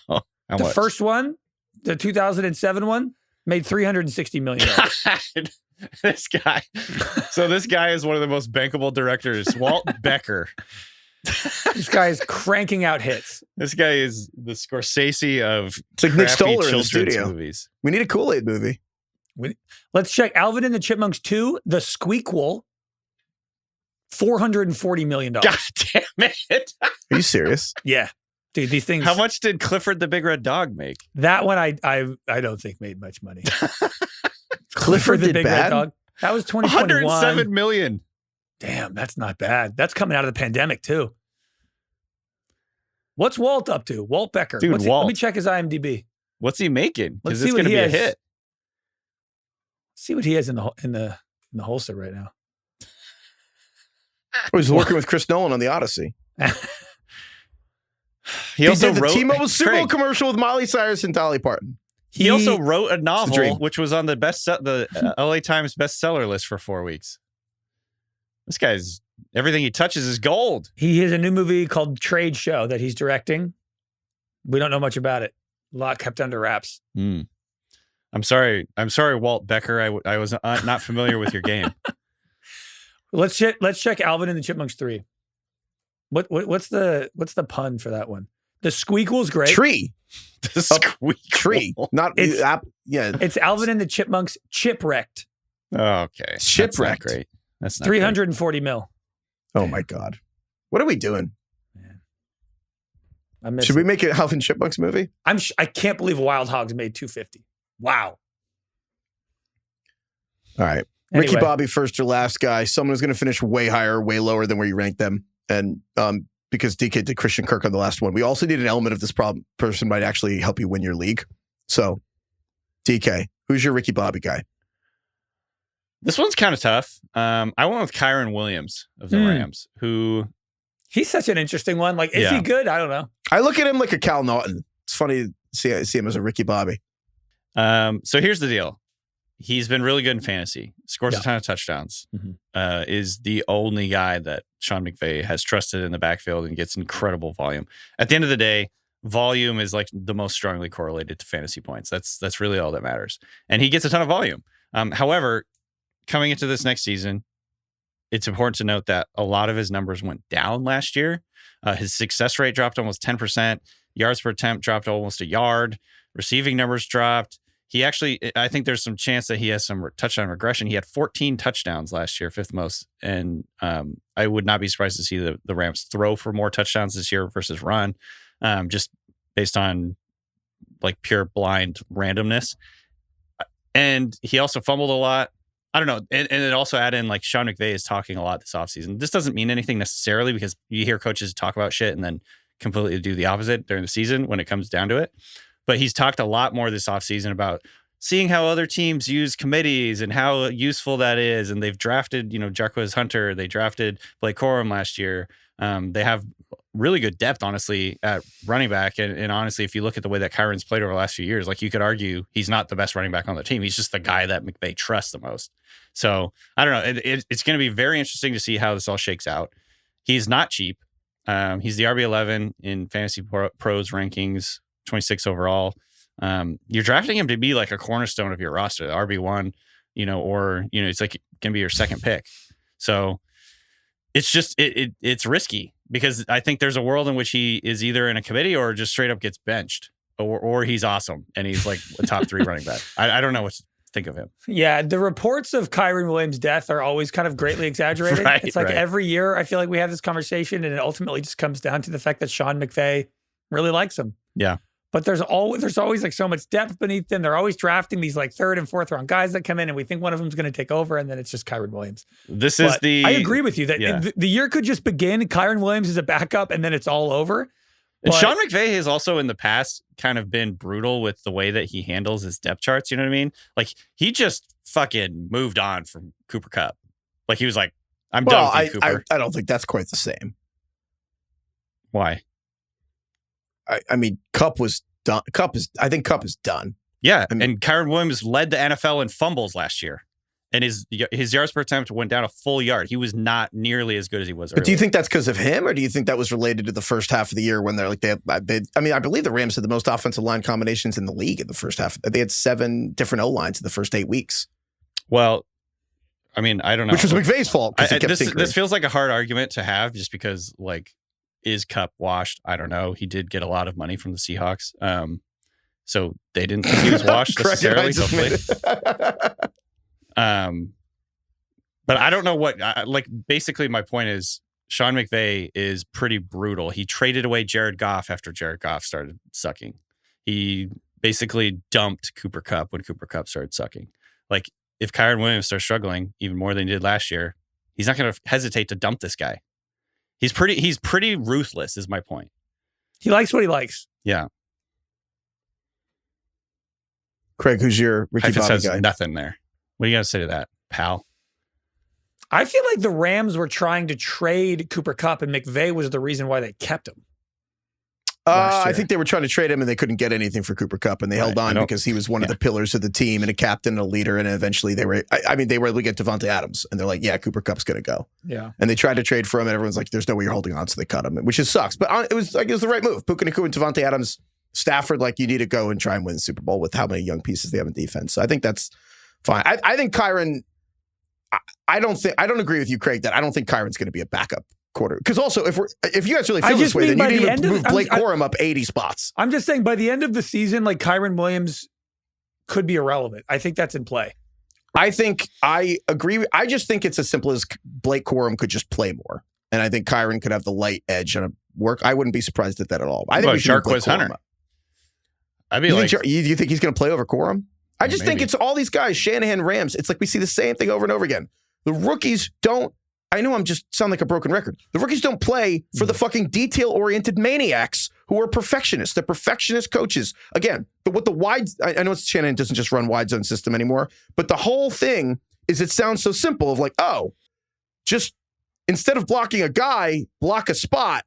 No. The first one, the 2007 one, made $360 million. This guy. So this guy is one of the most bankable directors, Walt Becker. This guy is cranking out hits. This guy is the Scorsese of it's like Nick Stoller in the studio. Movies. We need a Kool-Aid movie. Let's check Alvin and the Chipmunks 2, The Squeakquel. $440 million. God damn it. Are you serious? Yeah. Dude, these things. How much did Clifford the Big Red Dog make? That one I don't think made much money. Clifford the Big Red Dog? That was 2021. 107 million. Damn, that's not bad. That's coming out of the pandemic too. What's Walt up to? Walt Becker. Dude, Walt. Let me check his IMDb. What's he making? Let's see what it's he going to be has. a hit. See what he has in the holster right now. Oh, he's working with Chris Nolan on the Odyssey. He also did the wrote T-Mobile Super Bowl commercial with Miley Cyrus and Dolly Parton. He also wrote a novel, which was on the LA Times bestseller list for 4 weeks. This guy's everything he touches is gold. He has a new movie called Trade Show that he's directing. We don't know much about it. A lot kept under wraps. I'm sorry, Walt Becker. I was not familiar with your game. Let's check Alvin and the Chipmunks 3. What's the pun for that one? The Squeakquel's great. Tree. The Squeakquel. Tree. Not yeah. It's Alvin and the Chipmunks Chipwrecked. Oh, okay. Shipwrecked. That's great. That's not 340 mil. Oh my God. What are we doing? Man. Should we make a Alvin Chipmunks movie? I can't believe Wild Hogs made 250. Wow. All right. Anyway. Ricky Bobby, first or last guy. Someone who's going to finish way higher, way lower than where you ranked them. And because DK did Christian Kirk on the last one, we also need an element of this person might actually help you win your league. So, DK, who's your Ricky Bobby guy? This one's kind of tough. I went with Kyron Williams of the Rams, who... He's such an interesting one. Like, is he good? I don't know. I look at him like a Cal Naughton. It's funny to see him as a Ricky Bobby. So here's the deal. He's been really good in fantasy. Scores a ton of touchdowns. Is the only guy that Sean McVay has trusted in the backfield and gets incredible volume. At the end of the day, volume is like the most strongly correlated to fantasy points. That's really all that matters. And he gets a ton of volume. However, coming into this next season, it's important to note that a lot of his numbers went down last year. His success rate dropped almost 10%. Yards per attempt dropped almost a yard. Receiving numbers dropped. He actually, I think there's some chance that he has some touchdown regression. He had 14 touchdowns last year, fifth most. And I would not be surprised to see the Rams throw for more touchdowns this year versus run, just based on like pure blind randomness. And he also fumbled a lot. I don't know. And it also add in like Sean McVay is talking a lot this offseason. This doesn't mean anything necessarily because you hear coaches talk about shit and then completely do the opposite during the season when it comes down to it. But he's talked a lot more this offseason about seeing how other teams use committees and how useful that is. And they've drafted, Jarquez Hunter. They drafted Blake Corum last year. They have really good depth, honestly, at running back. And honestly, if you look at the way that Kyron's played over the last few years, like you could argue he's not the best running back on the team. He's just the guy that McVay trusts the most. So I don't know. It's going to be very interesting to see how this all shakes out. He's not cheap. He's the RB11 in Fantasy Pros rankings, 26 overall. You're drafting him to be like a cornerstone of your roster, the RB1, it's like going to be your second pick. So it's just, it's risky. because I think there's a world in which he is either in a committee or just straight up gets benched, or he's awesome and he's like a top 3 running back. I don't know what to think of him. Yeah, the reports of Kyren Williams' death are always kind of greatly exaggerated. Right, it's like every year I feel like we have this conversation and it ultimately just comes down to the fact that Sean McVay really likes him. Yeah. But there's always like so much depth beneath them. They're always drafting these like 3rd and 4th round guys that come in and we think one of them is going to take over and then it's just Kyren Williams. I agree with you that the year could just begin. Kyren Williams is a backup and then it's all over. And Sean McVay has also in the past kind of been brutal with the way that he handles his depth charts. You know what I mean? Like he just fucking moved on from Cooper Kupp. Like he was like, I'm done with you, Cooper. I don't think that's quite the same. Why? I mean, Kupp was done. I think Kupp is done. Yeah, I mean, and Kyren Williams led the NFL in fumbles last year, and his yards per attempt went down a full yard. He was not nearly as good as he was earlier. But do you think that's because of him, or do you think that was related to the first half of the year when they're like I believe the Rams had the most offensive line combinations in the league in the first half. They had 7 different O-lines in the first 8 weeks. Well, I mean, I don't know. Which was McVay's fault. This feels like a hard argument to have just because, like, is Kupp washed? I don't know. He did get a lot of money from the Seahawks. So they didn't think he was washed necessarily. But I don't know what, basically my point is Sean McVay is pretty brutal. He traded away Jared Goff after Jared Goff started sucking. He basically dumped Cooper Kupp when Cooper Kupp started sucking. Like, if Kyren Williams starts struggling even more than he did last year, he's not going to hesitate to dump this guy. He's pretty ruthless, is my point. He likes what he likes. Yeah. Craig, who's your Ricky Heifetz Bobby has guy? nothing there. What do you got to say to that, pal? I feel like the Rams were trying to trade Cooper Kupp and McVay was the reason why they kept him. I think they were trying to trade him and they couldn't get anything for Cooper Kupp and they held on because he was one of the pillars of the team and a captain and a leader. And eventually they were able to get Devontae Adams and they're like, yeah, Cooper Kupp's going to go. Yeah. And they tried to trade for him and everyone's like, there's no way you're holding on. So they cut him, which just sucks. But it was the right move. Puka Nacua and Devontae Adams, Stafford, like you need to go and try and win the Super Bowl with how many young pieces they have in defense. So I think that's fine. I think Kyren, I don't agree with you, Craig, that I don't think Kyren's going to be a backup quarter. Because also, if you guys really feel this way, then you need to move Blake Corum up 80 spots. I'm just saying, by the end of the season, like Kyren Williams could be irrelevant. I think that's in play. I agree. I just think it's as simple as Blake Corum could just play more. And I think Kyren could have the light edge on a work. I wouldn't be surprised at that at all. I think we should Jarquez Hunter. You think he's going to play over Corum? I just think it's all these guys, Shanahan, Rams. It's like we see the same thing over and over again. The rookies don't. I know I'm just sound like a broken record. The rookies don't play for the fucking detail-oriented maniacs who are perfectionists. They're perfectionist coaches. Again, what the wide, I know Shanahan doesn't just run wide zone system anymore, but the whole thing is it sounds so simple of like, oh, just instead of blocking a guy, block a spot,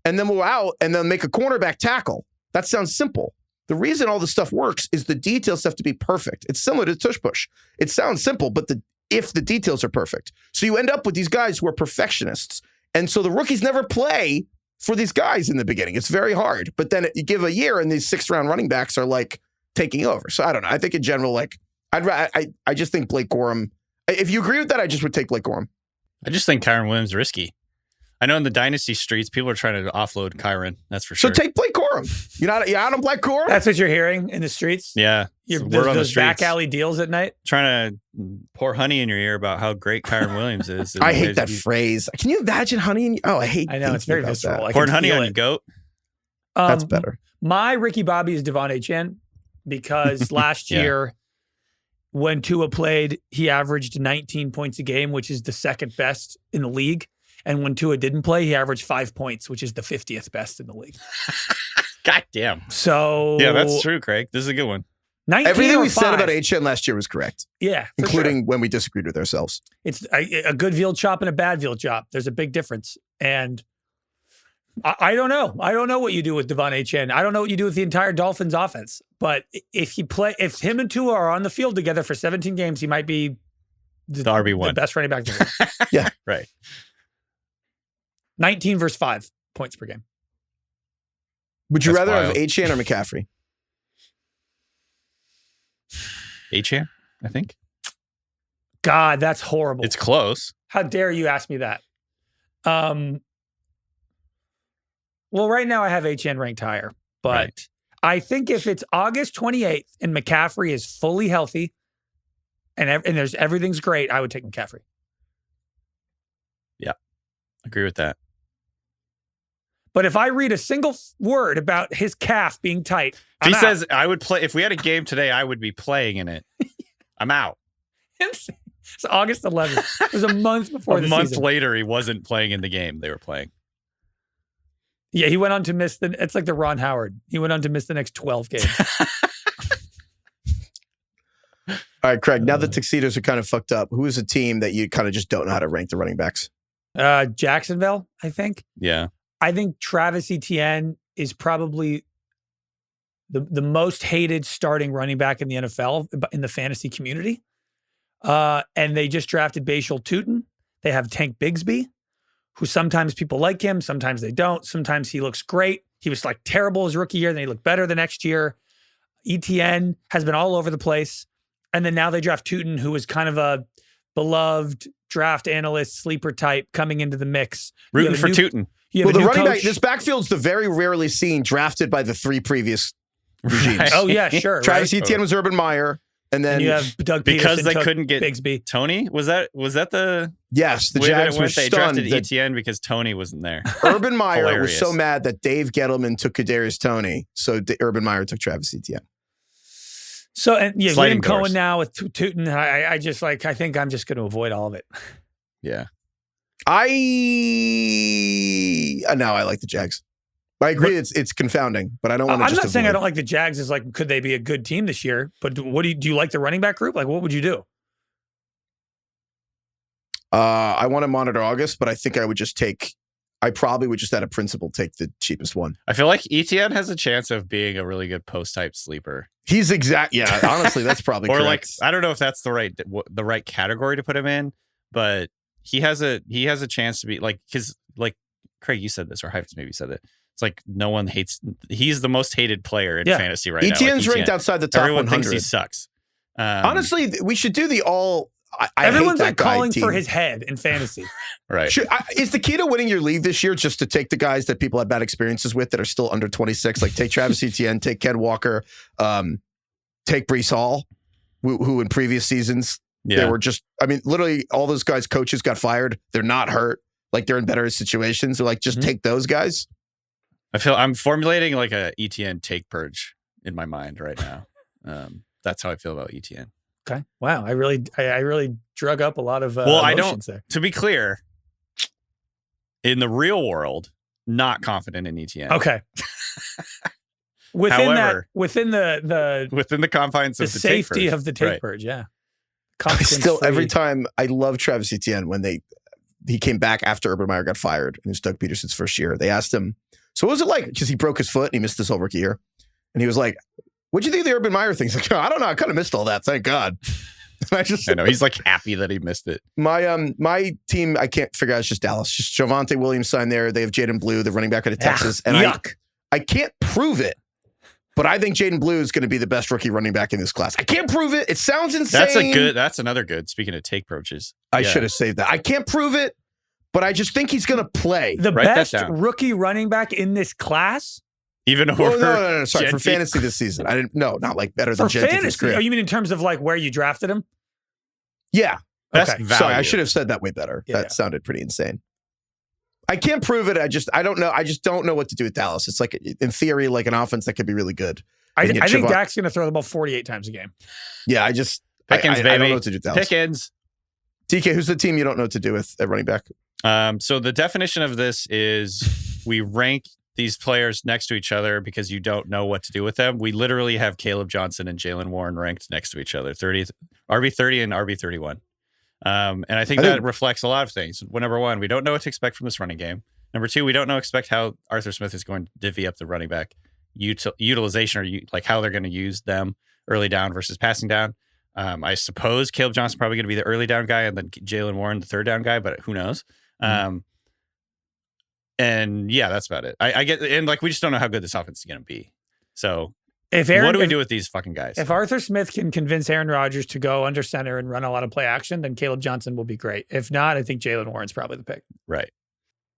and then we'll out and then make a cornerback tackle. That sounds simple. The reason all this stuff works is the details have to be perfect. It's similar to tush push. It sounds simple, but if the details are perfect. So you end up with these guys who are perfectionists. And so the rookies never play for these guys in the beginning. It's very hard. But then you give a year and these 6th-round running backs are like taking over. So I don't know. I think in general, like I just think Blake Corum, if you agree with that, I just would take Blake Corum. I just think Kyren Williams risky. I know in the dynasty streets, people are trying to offload Kyren. That's for sure. So take Blake Corum. You out on Blake Corum? That's what you're hearing in the streets? Yeah. Those back alley deals at night? Trying to pour honey in your ear about how great Kyren Williams is. I hate that phrase. Can you imagine honey in your... I know. It's very visceral. Pouring honey on your goat? That's better. My Ricky Bobby is Devon Achane because last year when Tua played, he averaged 19 points a game, which is the 2nd best in the league. And when Tua didn't play, he averaged 5 points, which is the 50th best in the league. God damn. So yeah, that's true, Craig. This is a good one. Everything we said about Achane last year was correct. Yeah, including when we disagreed with ourselves. It's a good veal chop and a bad veal chop. There's a big difference. And I don't know. I don't know what you do with Devon Achane. I don't know what you do with the entire Dolphins offense. But if him and Tua are on the field together for 17 games, he might be the RB1. The best running back in the league. Yeah. Right. 19 versus 5 points per game. Would you rather have Achane or McCaffrey? Achane, I think. God, that's horrible. It's close. How dare you ask me that? Well, right now I have HN ranked higher, but I think if it's August 28th and McCaffrey is fully healthy and everything's great, I would take McCaffrey. Yeah, agree with that. But if I read a single word about his calf being tight, if he says I would play, if we had a game today, I would be playing in it. I'm out. It's August 11th. It was a month before the season. A month later, he wasn't playing in the game they were playing. Yeah, he went on to miss it's like the Ron Howard. He went on to miss the next 12 games. All right, Craig, now the tuxedos are kind of fucked up. Who is a team that you kind of just don't know how to rank the running backs? Jacksonville, I think. Yeah. I think Travis Etienne is probably the most hated starting running back in the NFL in the fantasy community. And they just drafted Bashal Tutin. They have Tank Bigsby, who sometimes people like him, sometimes they don't. Sometimes he looks great. He was like terrible his rookie year, then he looked better the next year. Etienne has been all over the place. And then now they draft Tutin, who is kind of a beloved draft analyst, sleeper type coming into the mix. Rooting for Tutin. Well, the running back, this backfield's the very rarely seen drafted by the three previous regimes. Right. Oh, yeah, sure. Travis Etienne was Urban Meyer. And then you have Doug because Peterson they couldn't get Bigsby. Tony. Was that the yes? The Jags were they stunned drafted Etienne because Tony wasn't there. Urban Meyer was so mad that Dave Gettleman took Kadarius Toney, so Urban Meyer took Travis Etienne. So and yeah, Sliding Liam doors. Cohen now with Tutin. I just I think I'm just going to avoid all of it. Yeah, now I like the Jags. I agree, it's confounding, but I don't want to. I'm not saying I don't like the Jags. Is like, could they be a good team this year? But what do you like the running back group? Like, what would you do? I want to monitor August, but I think I would just take. I probably would just, out of principle, take the cheapest one. I feel like Etienne has a chance of being a really good post type sleeper. He's exact. Yeah, honestly, that's probably or correct. like I don't know if that's the right category to put him in, but he has a chance to be like because like Craig, you said this, or Heifetz maybe said it. It's like no one hates. He's the most hated player in fantasy right now. Etienne's ranked outside the top Everyone 100. thinks he sucks. Honestly, we should do the all. Everyone's hate that like guy calling team. for his head in fantasy. Right. Is the key to winning your league this year just to take the guys that people had bad experiences with that are still under 26? Like take Travis Etienne, take Ken Walker, take Breece Hall, who in previous seasons they were just. I mean, literally all those guys' coaches got fired. They're not hurt. Like they're in better situations. So like just take those guys. I'm formulating like a Etienne take purge in my mind right now. That's how I feel about Etienne. Okay. Wow. I really drug up a lot of I emotions don't. there. To be clear, in the real world, not confident in Etienne. Okay. However, within the confines of the safety take purge. of the take purge, yeah. Every time I love Travis Etienne when he came back after Urban Meyer got fired and it was Doug Peterson's first year. They asked him, so what was it like? Because he broke his foot and he missed this whole rookie year. And he was like, what'd you think of the Urban Meyer thing? He's like, I don't know. I kind of missed all that. Thank God. I know. He's like happy that he missed it. My team, I can't figure out. It's just Dallas. Just Javonte Williams signed there. They have Jaden Blue, the running back out of Texas. And I can't prove it, but I think Jaden Blue is going to be the best rookie running back in this class. I can't prove it. It sounds insane. That's another good. Speaking of take approaches. I should have saved that. I can't prove it, but I just think he's going to play. The best rookie running back in this class? Even over no. Sorry, Genty. for fantasy this season. I didn't. No, not like better than Genty. For fantasy? Oh, you mean in terms of like where you drafted him? Yeah. Okay. Sorry, I should have said that way better. Yeah. That sounded pretty insane. I can't prove it. I don't know. I just don't know what to do with Dallas. It's like, in theory, like an offense that could be really good. I think Dak's going to throw the ball 48 times a game. Yeah, Pickens, I don't know what to do with Dallas. Pickens. DK, who's the team you don't know what to do with at running back? So the definition of this is we rank these players next to each other because you don't know what to do with them. We literally have Caleb Johnson and Jalen Warren ranked next to each other, RB30 and RB31. And I think that reflects a lot of things. Well, number one, we don't know what to expect from this running game. Number two, we don't expect how Arthur Smith is going to divvy up the running back utilization, or like how they're going to use them early down versus passing down. I suppose Caleb Johnson probably going to be the early down guy, and then Jalen Warren the third down guy, but who knows? And yeah, that's about it. I get, and like we just don't know how good this offense is going to be. So what do we do with these fucking guys? If Arthur Smith can convince Aaron Rodgers to go under center and run a lot of play action, then Caleb Johnson will be great. If not, I think Jalen Warren's probably the pick. Right.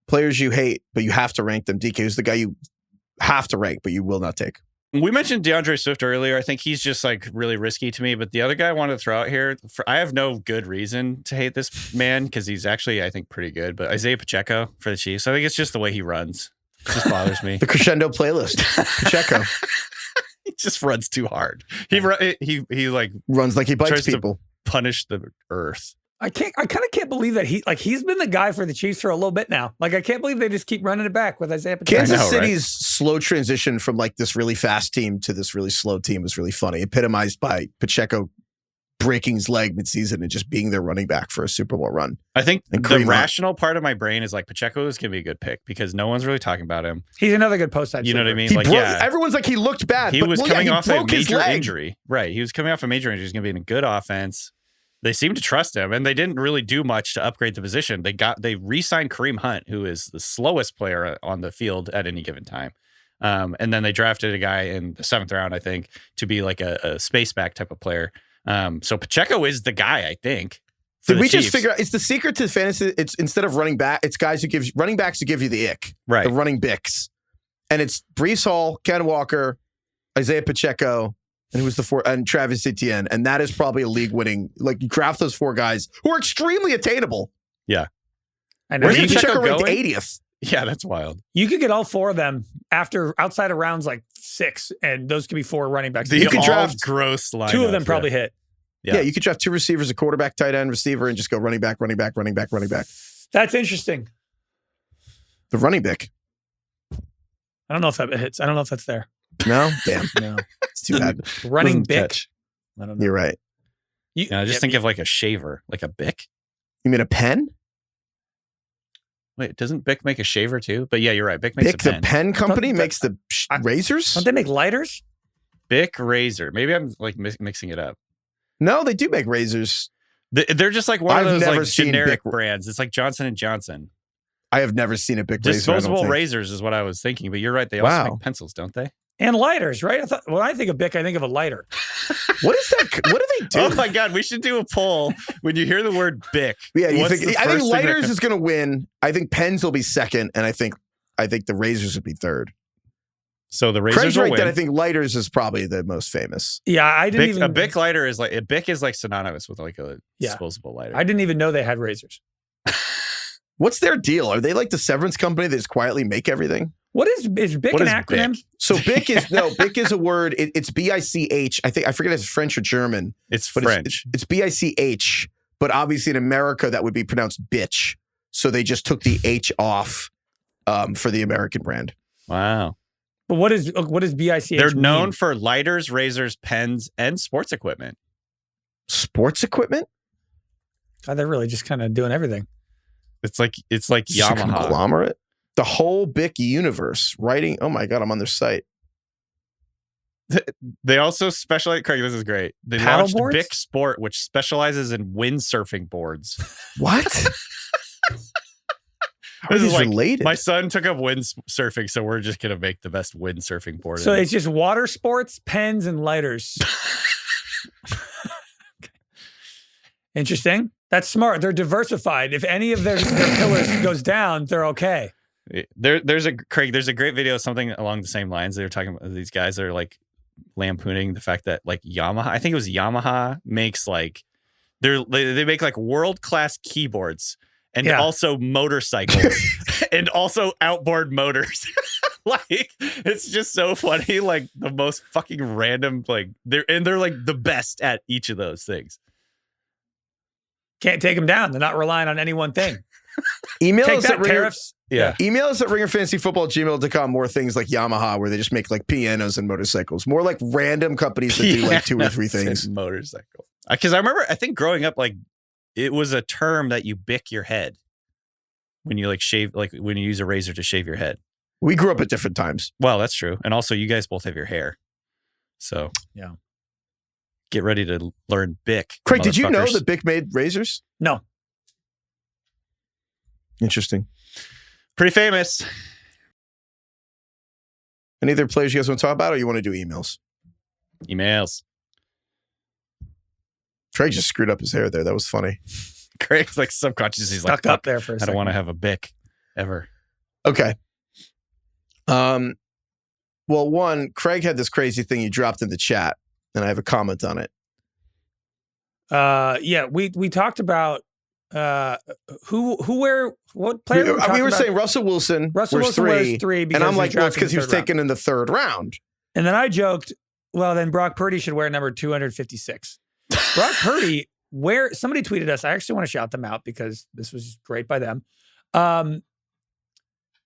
Players you hate, but you have to rank them. DK, who's the guy you have to rank, but you will not take? We mentioned DeAndre Swift earlier. I think he's just like really risky to me. But the other guy I wanted to throw out here, I have no good reason to hate this man because he's actually, I think, pretty good. But Isaiah Pacheco for the Chiefs, I think it's just the way he runs. It just bothers me. The crescendo playlist. Pacheco. He just runs too hard. He like runs like he bites tries people. To punish the earth. I kind of can't believe that he's been the guy for the Chiefs for a little bit now. Like I can't believe they just keep running it back with Isaiah Pacheco. Kansas City's slow transition from like this really fast team to this really slow team was really funny. Epitomized by Pacheco breaking his leg midseason and just being their running back for a Super Bowl run. I think the rational part of my brain is like Pacheco is going to be a good pick because no one's really talking about him. He's another good post type. You know what I mean? Everyone's like he looked bad. He was coming off a major injury. Right. He was coming off a major injury. He's going to be in a good offense. They seem to trust him, and they didn't really do much to upgrade the position. They re-signed Kareem Hunt, who is the slowest player on the field at any given time. And then they drafted a guy in the 7th round, I think, to be like a space back type of player. So Pacheco is the guy, I think. Did we just figure out it's the secret to fantasy? It's instead of running back, it's guys who give running backs who give you the ick, right? The running bicks, and it's Breece Hall, Ken Walker, Isaiah Pacheco. And who was the 4th? And Travis Etienne. And that is probably a league winning. Like you draft those 4 guys who are extremely attainable. Yeah. I know. Where's Pacheco ranked 80th? Yeah, that's wild. You could get all 4 of them outside of rounds like 6, and those could be 4 running backs. You could draft gross lineup. 2 of them probably hit. Yeah, you could draft 2 receivers, a quarterback, tight end, receiver, and just go running back, running back, running back, running back. That's interesting. The running back. I don't know if that hits. I don't know if that's there. No? Damn. No. It's too bad. Running Bic. I don't know. You're right. Just think of like a shaver, like a Bic. You mean a pen? Wait, doesn't Bic make a shaver too? But yeah, you're right. Bic makes a pen. The pen company makes the razors? Don't they make lighters? Bic razor. Maybe I'm like mixing it up. No, they do make razors. They're just like one of those like generic Bic brands. It's like Johnson & Johnson. I have never seen a Bic razor. Disposable razors is what I was thinking, but you're right. They also make pencils, don't they? And lighters, right? When I think of Bic, I think of a lighter. What is that? What do they do? Oh my God, we should do a poll when you hear the word Bic. Yeah, I think lighters is going to win. I think pens will be second, and I think the razors would be third. So the razors Craig's will right win. that I think lighters is probably the most famous. Yeah, I didn't even. A Bic lighter is like a Bic is like synonymous with like a disposable lighter. I didn't even know they had razors. What's their deal? Are they like the severance company that just quietly make everything? What is Bic an acronym? Bic? So Bic is a word. It's BICH. I forget if it's French or German. It's French. It's BICH, but obviously in America that would be pronounced bitch. So they just took the H off for the American brand. Wow. But what is BICH? They're known for lighters, razors, pens, and sports equipment. Sports equipment? God, they're really just kind of doing everything. It's like Yamaha. A conglomerate. The whole Bic universe. Writing. Oh my God, I'm on their site. They also specialize. Craig, this is great. They launched Bic Sport, which specializes in windsurfing boards. What? This is like, related. My son took up windsurfing, so we're just gonna make the best windsurfing board. So it's just water sports, pens, and lighters. Interesting. That's smart. They're diversified. If any of their pillars goes down, they're okay. There's a great video, something along the same lines. They were talking about these guys that are like lampooning the fact that like Yamaha, I think it was Yamaha, makes like they make like world-class keyboards and also motorcycles and also outboard motors. Like it's just so funny, like the most fucking random, like they're like the best at each of those things. Can't take them down. They're not relying on any one thing. Email Take us that, at tariffs. Email us at ringerfantasyfootball@gmail.com. More things like Yamaha, where they just make like pianos and motorcycles. More like random companies that do like 2 or 3 things. Motorcycle. Because I think growing up, like it was a term that you bick your head when you like shave, like when you use a razor to shave your head. We grew up at different times. Well, that's true. And also you guys both have your hair. So yeah. Get ready to learn Bic. Craig, did you know that Bic made razors? No. Interesting. Pretty famous. Any other players you guys want to talk about, or you want to do emails? Emails. Craig just screwed up his hair there. That was funny. Craig's like subconscious. He's stuck like, up there for a second. I don't want to have a Bic ever. Okay. Well, one, Craig had this crazy thing he dropped in the chat, and I have a comment on it. Yeah, we talked about what player. We were saying Russell Wilson wears three, because and I'm like, well, it's because he was taken in the third round. And then I joked, well, then Brock Purdy should wear number 256. Brock Purdy, somebody tweeted us. I actually want to shout them out because this was great by them.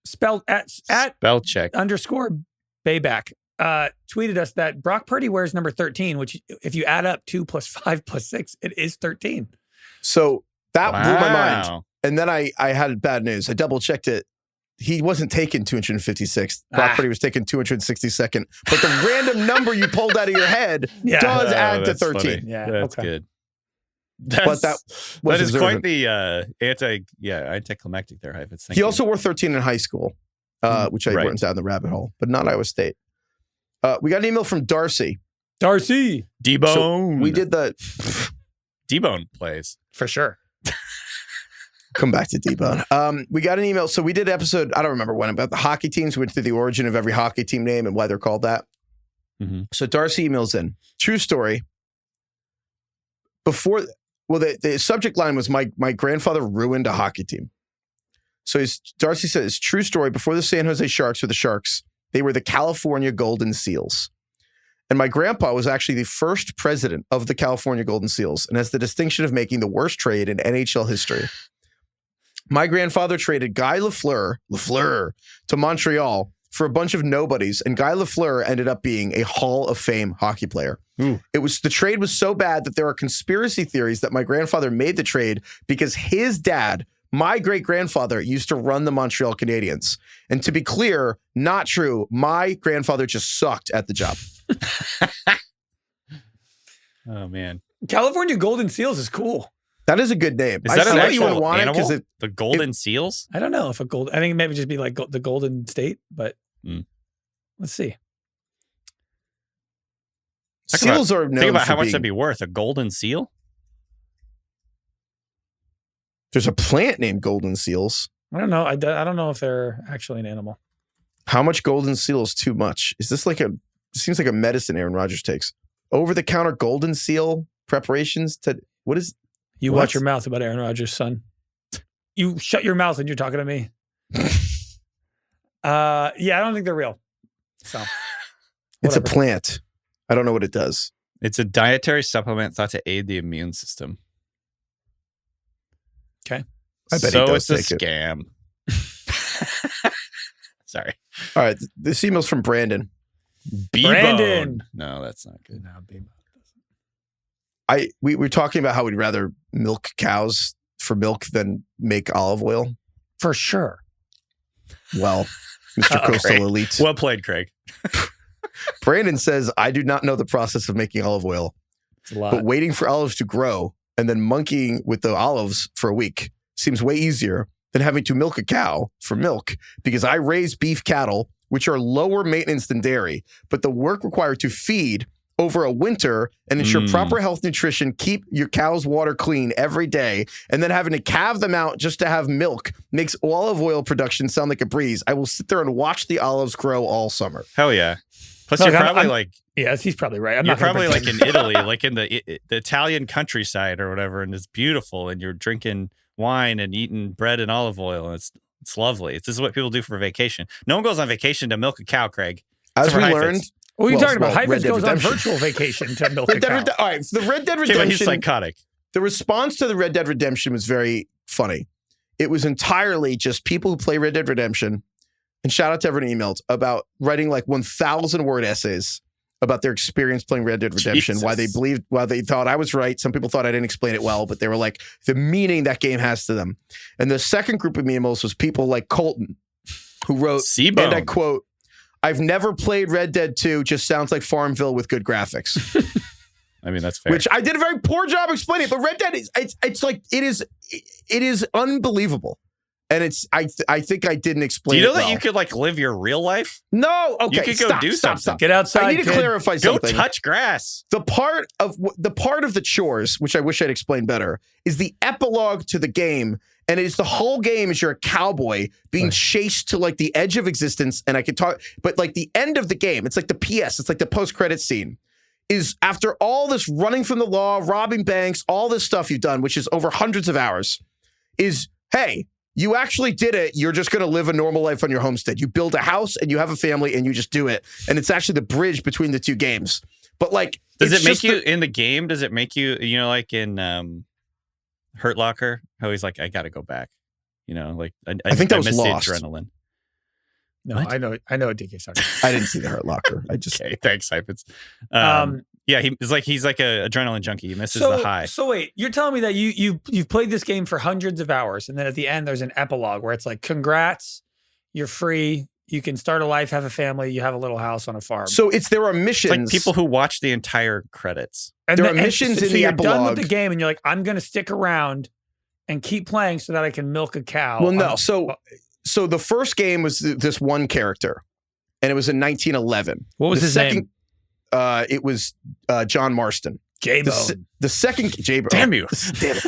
Spelled at spell check _ Bayback tweeted us that Brock Purdy wears number 13, which if you add up 2 + 5 + 6, it is 13. So that blew my mind. And then I had bad news. I double checked it. He wasn't taken 256th. Brock Purdy was taken 262nd. But the random number you pulled out of your head does add to 13. Funny. Yeah, that's good. But that is quite the anticlimactic there, Heifetz. He also wore 13 in high school, which I went down the rabbit hole, but not Iowa State. We got an email from Darcy. D-Bone. So we did the D-Bone plays for sure. Come back to D-Bone. We got an email. So we did an episode, I don't remember when, about the hockey teams. We went through the origin of every hockey team name and why they're called that. Mm-hmm. So Darcy emails in. True story. The subject line was my grandfather ruined a hockey team. So Darcy says, true story. Before the San Jose Sharks were the Sharks, they were the California Golden Seals. And my grandpa was actually the first president of the California Golden Seals and has the distinction of making the worst trade in NHL history. My grandfather traded Guy Lafleur to Montreal for a bunch of nobodies, and Guy Lafleur ended up being a Hall of Fame hockey player. The trade was so bad that there are conspiracy theories that my grandfather made the trade because his dad, my great-grandfather, used to run the Montreal Canadiens. And to be clear, not true. My grandfather just sucked at the job. Oh, man. California Golden Seals is cool. That is a good name. Is that an actual animal? The Golden Seals? I don't know if I think maybe just be like the Golden State, but let's see. Seals are known. Think about how much that'd be worth. A golden seal? There's a plant named golden seals. I don't know. I don't know if they're actually an animal. How much golden seal is too much? Is this it seems like a medicine Aaron Rodgers takes. Over-the-counter golden seal preparations what is... You watch your mouth about Aaron Rodgers, son. You shut your mouth when you're talking to me. I don't think they're real. So it's a plant. I don't know what it does. It's a dietary supplement thought to aid the immune system. Okay. I bet it's a scam. Sorry. All right. This email's from Brandon. Brandon. No, that's not good. No, B-Bone. We were talking about how we'd rather milk cows for milk than make olive oil. For sure. Well, Mr. Coastal Elite. Well played, Craig. Brandon says, I do not know the process of making olive oil, but waiting for olives to grow and then monkeying with the olives for a week seems way easier than having to milk a cow for milk because I raise beef cattle, which are lower maintenance than dairy, but the work required to feed over a winter and ensure proper health nutrition, keep your cow's water clean every day, and then having to calve them out just to have milk makes olive oil production sound like a breeze. I will sit there and watch the olives grow all summer. Hell yeah. Plus, you're probably yes, he's probably right. You're probably like in Italy, like in the Italian countryside or whatever, and it's beautiful, and you're drinking wine and eating bread and olive oil, and it's lovely. This is what people do for vacation. No one goes on vacation to milk a cow, Craig. As we learned... Well, you're talking about Heifetz goes on virtual vacation to milk a cow. All right, so the Red Dead Redemption... He's psychotic. The response to the Red Dead Redemption was very funny. It was entirely just people who play Red Dead Redemption, and shout out to everyone who emailed, about writing like 1,000-word essays about their experience playing Red Dead Redemption, why they thought I was right. Some people thought I didn't explain it well, but they were like, the meaning that game has to them. And the second group of emails was people like Colton, who wrote, C-Bone. and I quote, I've never played Red Dead 2, just sounds like Farmville with good graphics. I mean, that's fair. Which I did a very poor job explaining it, but Red Dead is, it is unbelievable. And I think I didn't explain. Do you know it that well. you could like live your real life? No, okay. You could go do something. Stop. Get outside. I need to clarify something. Go touch grass. The part of the chores, which I wish I'd explained better, is the epilogue to the game, and it is the whole game is you're a cowboy being chased to like the edge of existence. And I could talk, but like the end of the game, it's like the PS, it's like the post-credit scene. Is after all this running from the law, robbing banks, all this stuff you've done, which is over hundreds of hours, is hey. You actually did it. You're just going to live a normal life on your homestead. You build a house and you have a family and you just do it. And it's actually the bridge between the two games. But like, does it make you in the game? Does it make you, like in Hurt Locker, how he's like, I got to go back. Like I think that was miss Lost. The adrenaline. No, what? I know what Dick is talking about. I didn't see the Hurt Locker. I just okay. Thanks, Heifetz. Yeah, he's like a adrenaline junkie. He misses the high. So wait, you're telling me that you've played this game for hundreds of hours, and then at the end there's an epilogue where it's like, congrats, you're free, you can start a life, have a family, you have a little house on a farm. So there are missions. It's like people who watch the entire credits. And there are missions in the you're epilogue. done with the game, and you're like, I'm going to stick around and keep playing so that I can milk a cow. Well, no. So the first game was this one character, and it was in 1911. What was his name? It was John Marston. J-Bone. The second J-Bone. Damn you. Damn it.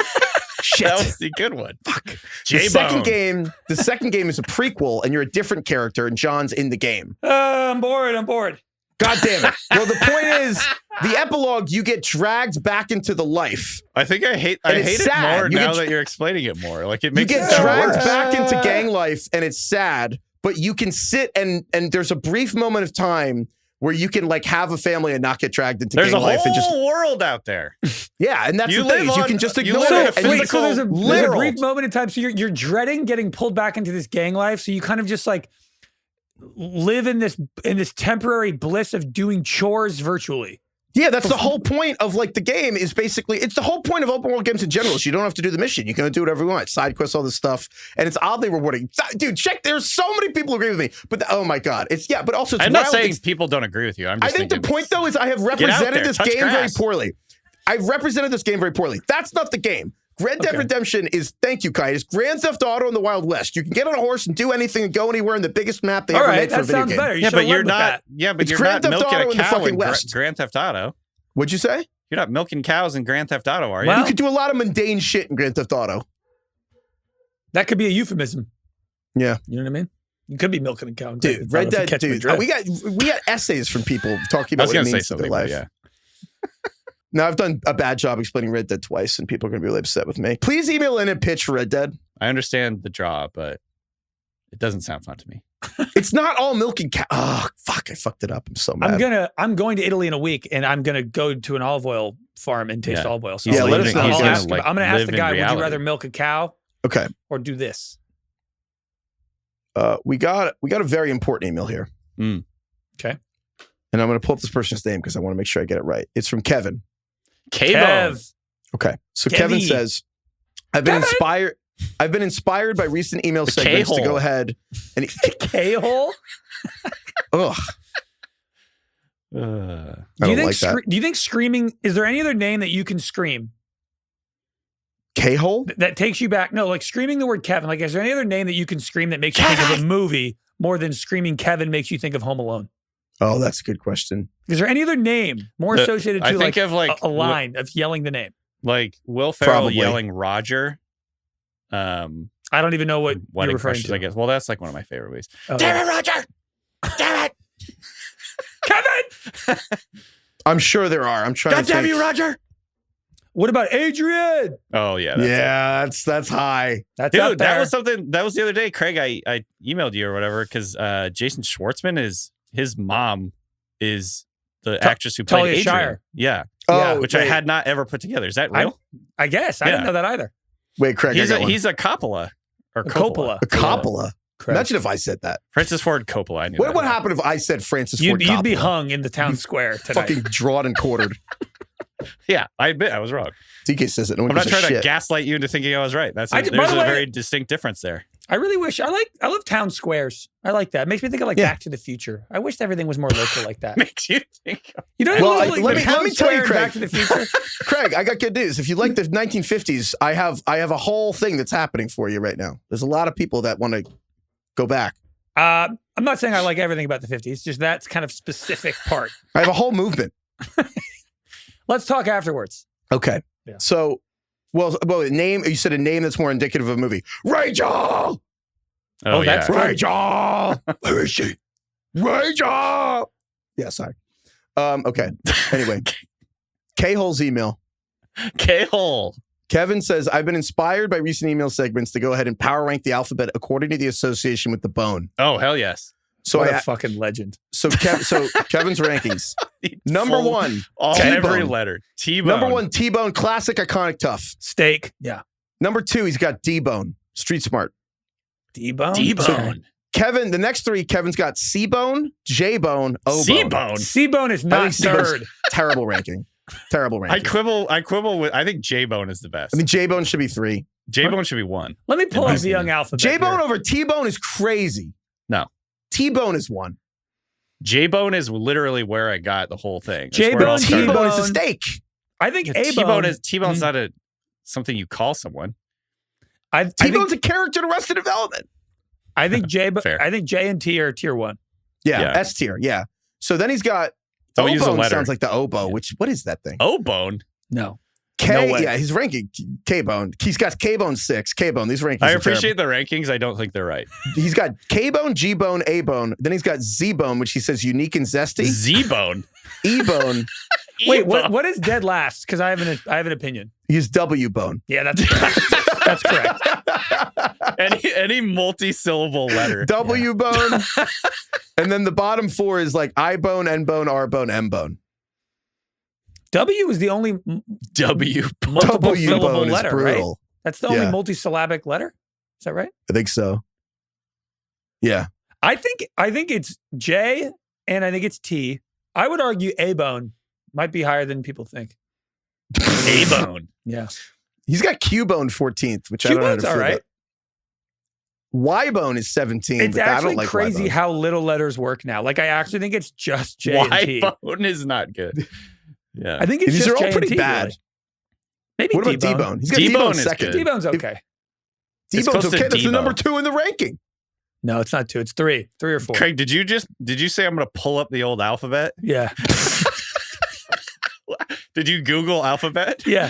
Shit. That was the good one. Fuck. J-Bone. The second game is a prequel, and you're a different character, and John's in the game. I'm bored. God damn it. Well, the point is, the epilogue, you get dragged back into the life. I think I hate it more now that you're explaining it more. Like it makes you get dragged back into gang life, and it's sad, but you can sit and there's a brief moment of time where you can like have a family and not get dragged into gang life. There's a whole world out there. Yeah, and that's you the thing. You can just ignore it. So there's a brief moment in time. So you're dreading getting pulled back into this gang life. So you kind of just like live in this temporary bliss of doing chores virtually. Yeah, that's the whole point of like the game is basically, it's the whole point of open world games in general. So you don't have to do the mission. You can do whatever you want. Side quests, all this stuff. And it's oddly rewarding. Dude, there's so many people who agree with me. But oh my God. But also it's I'm not saying people don't agree with you. I think the point though is I have represented this game very poorly. I've represented this game very poorly. That's not the game. Red Dead Redemption is, thank you, Kai, is Grand Theft Auto in the Wild West. You can get on a horse and do anything and go anywhere in the biggest map they ever made for a video game. Better. Yeah, but you're not. Yeah, but it's you're Grand not Theft milking Auto a in the cow fucking in West. Grand Theft Auto. What'd you say? You're not milking cows in Grand Theft Auto, are you? Well, you could do a lot of mundane shit in Grand Theft Auto. That could be a euphemism. Yeah, you know what I mean. You could be milking a cow. Dude, Red Dead. Dude, we got essays from people talking about what it means to their life. Yeah. Now, I've done a bad job explaining Red Dead twice, and people are going to be really upset with me. Please email in and pitch for Red Dead. I understand the draw, but it doesn't sound fun to me. It's not all milking cow. Oh, fuck, I fucked it up. I'm so mad. I'm going to Italy in a week, and I'm going to go to an olive oil farm and taste olive oil. So let us know. I'm going to ask the guy, would you rather milk a cow or do this? We got a very important email here. Okay. And I'm going to pull up this person's name because I want to make sure I get it right. It's from Kevin. Kev. Okay. So Kevin says, I've been inspired by recent email segments to go ahead and K-hole? Ugh. Do you think screaming, is there any other name that you can scream? K-hole? That takes you back. No, like screaming the word Kevin. Like, is there any other name that you can scream that makes you think of a movie more than screaming Kevin makes you think of Home Alone? Oh, that's a good question. Is there any other name more associated to a line of yelling the name? Like Will Ferrell yelling Roger. I don't even know what you're referring to. I guess. Well, that's like one of my favorite ways. Oh, Damn it, Roger! Damn it! Kevin! I'm sure there are. I'm trying to think. God damn you, Roger! What about Adrian? Oh, yeah. That's high. That's dude, that was something. That was the other day, Craig. I emailed you or whatever because Jason Schwartzman his mom is the actress who played Adrian. Shire. Yeah. Which I had not ever put together. Is that real? I guess. I didn't know that either. Wait, Craig, he's a Coppola. Or Coppola. A Coppola. Imagine if I said that. Francis Ford Coppola. I knew what would happen if I said Francis Ford Coppola? You'd be hung in the town square tonight. Fucking drawn and quartered. Yeah, I admit I was wrong. DK says it. No one I'm not trying to gaslight you into thinking I was right. There's a very distinct difference there. I really wish I love town squares. I like that. It makes me think of Back to the Future. I wish everything was more local like that. Makes you think. You know, let me tell you, Craig. Back to the Future. Craig, I got good news. If you like the 1950s, I have a whole thing that's happening for you right now. There's a lot of people that want to go back. I'm not saying I like everything about the 50s. Just that's kind of specific part. I have a whole movement. Let's talk afterwards. Okay. Yeah. So, well, name. You said a name that's more indicative of a movie. Rachel. Oh, that's yeah. Rachel. Where is she? Rachel. Yeah, sorry. Okay. Anyway, K-Hole's email. K-Hole. Kevin says, I've been inspired by recent email segments to go ahead and power rank the alphabet according to the association with the bone. Oh, hell yes. So what a fucking legend. So Kevin's rankings. Number one, every letter. T-bone. Number one, T-bone, classic, iconic, tough. Steak. Yeah. Number two, he's got D-bone, street smart. D-bone? D-bone. So, Kevin, the next three, Kevin's got C-bone, J-bone, O-bone. C-bone. C-bone is not third. Terrible ranking. Terrible ranking. I quibble with, I think J-bone is the best. I mean, J-bone should be 3. J-bone should be 1. Let me pull up the young alphabet. J-bone here. over T-bone is crazy. No. T-bone is 1. J-bone is literally where I got the whole thing. J-bone, T-bone is a steak. I think A-bone. T-bone's not something you call someone. T-bone's a character in Arrested Development. I think J and T are tier 1. Yeah, S tier. Yeah. So then he's got O-bone sounds like the oboe, which what is that thing? O-bone? No. K, no way. Yeah, he's ranking K-bone. He's got K-bone 6. K-bone. These rankings. I appreciate the rankings. I don't think they're right. He's got K-bone, G-bone, A-bone. Then he's got Z-bone, which he says unique and zesty. Z-bone. E-bone. Wait, what is dead last? Because I have an opinion. He's W-bone. Yeah, that's correct. That's correct. Any multi-syllable letter. W-bone. And then the bottom 4 is like I-bone, N-bone, R-bone, M-bone. W is the only multiple syllable is letter, brutal. right? That's the only multisyllabic letter. Is that right? I think so. Yeah. I think it's J and I think it's T. I would argue A-bone might be higher than people think. A-bone. Yeah. He's got Q-bone 14th, which I don't know how to feel all right. about. Y-bone is 17. It's but actually I don't like crazy Y-bone. how little letters work now. Like I actually think it's just J and T. Y-bone is not good. Yeah. I think it's These just are all J pretty and T, bad. really. Maybe What about D-bone. D-bone? He's got D-bone D-bone is second. good. D-bone's okay. D-bone's okay. That's the D-bone. number 2 in the ranking. No, it's not 2. It's 3. 3 or 4. Craig, did you say I'm going to pull up the old alphabet? Yeah. Did you Google alphabet? Yeah.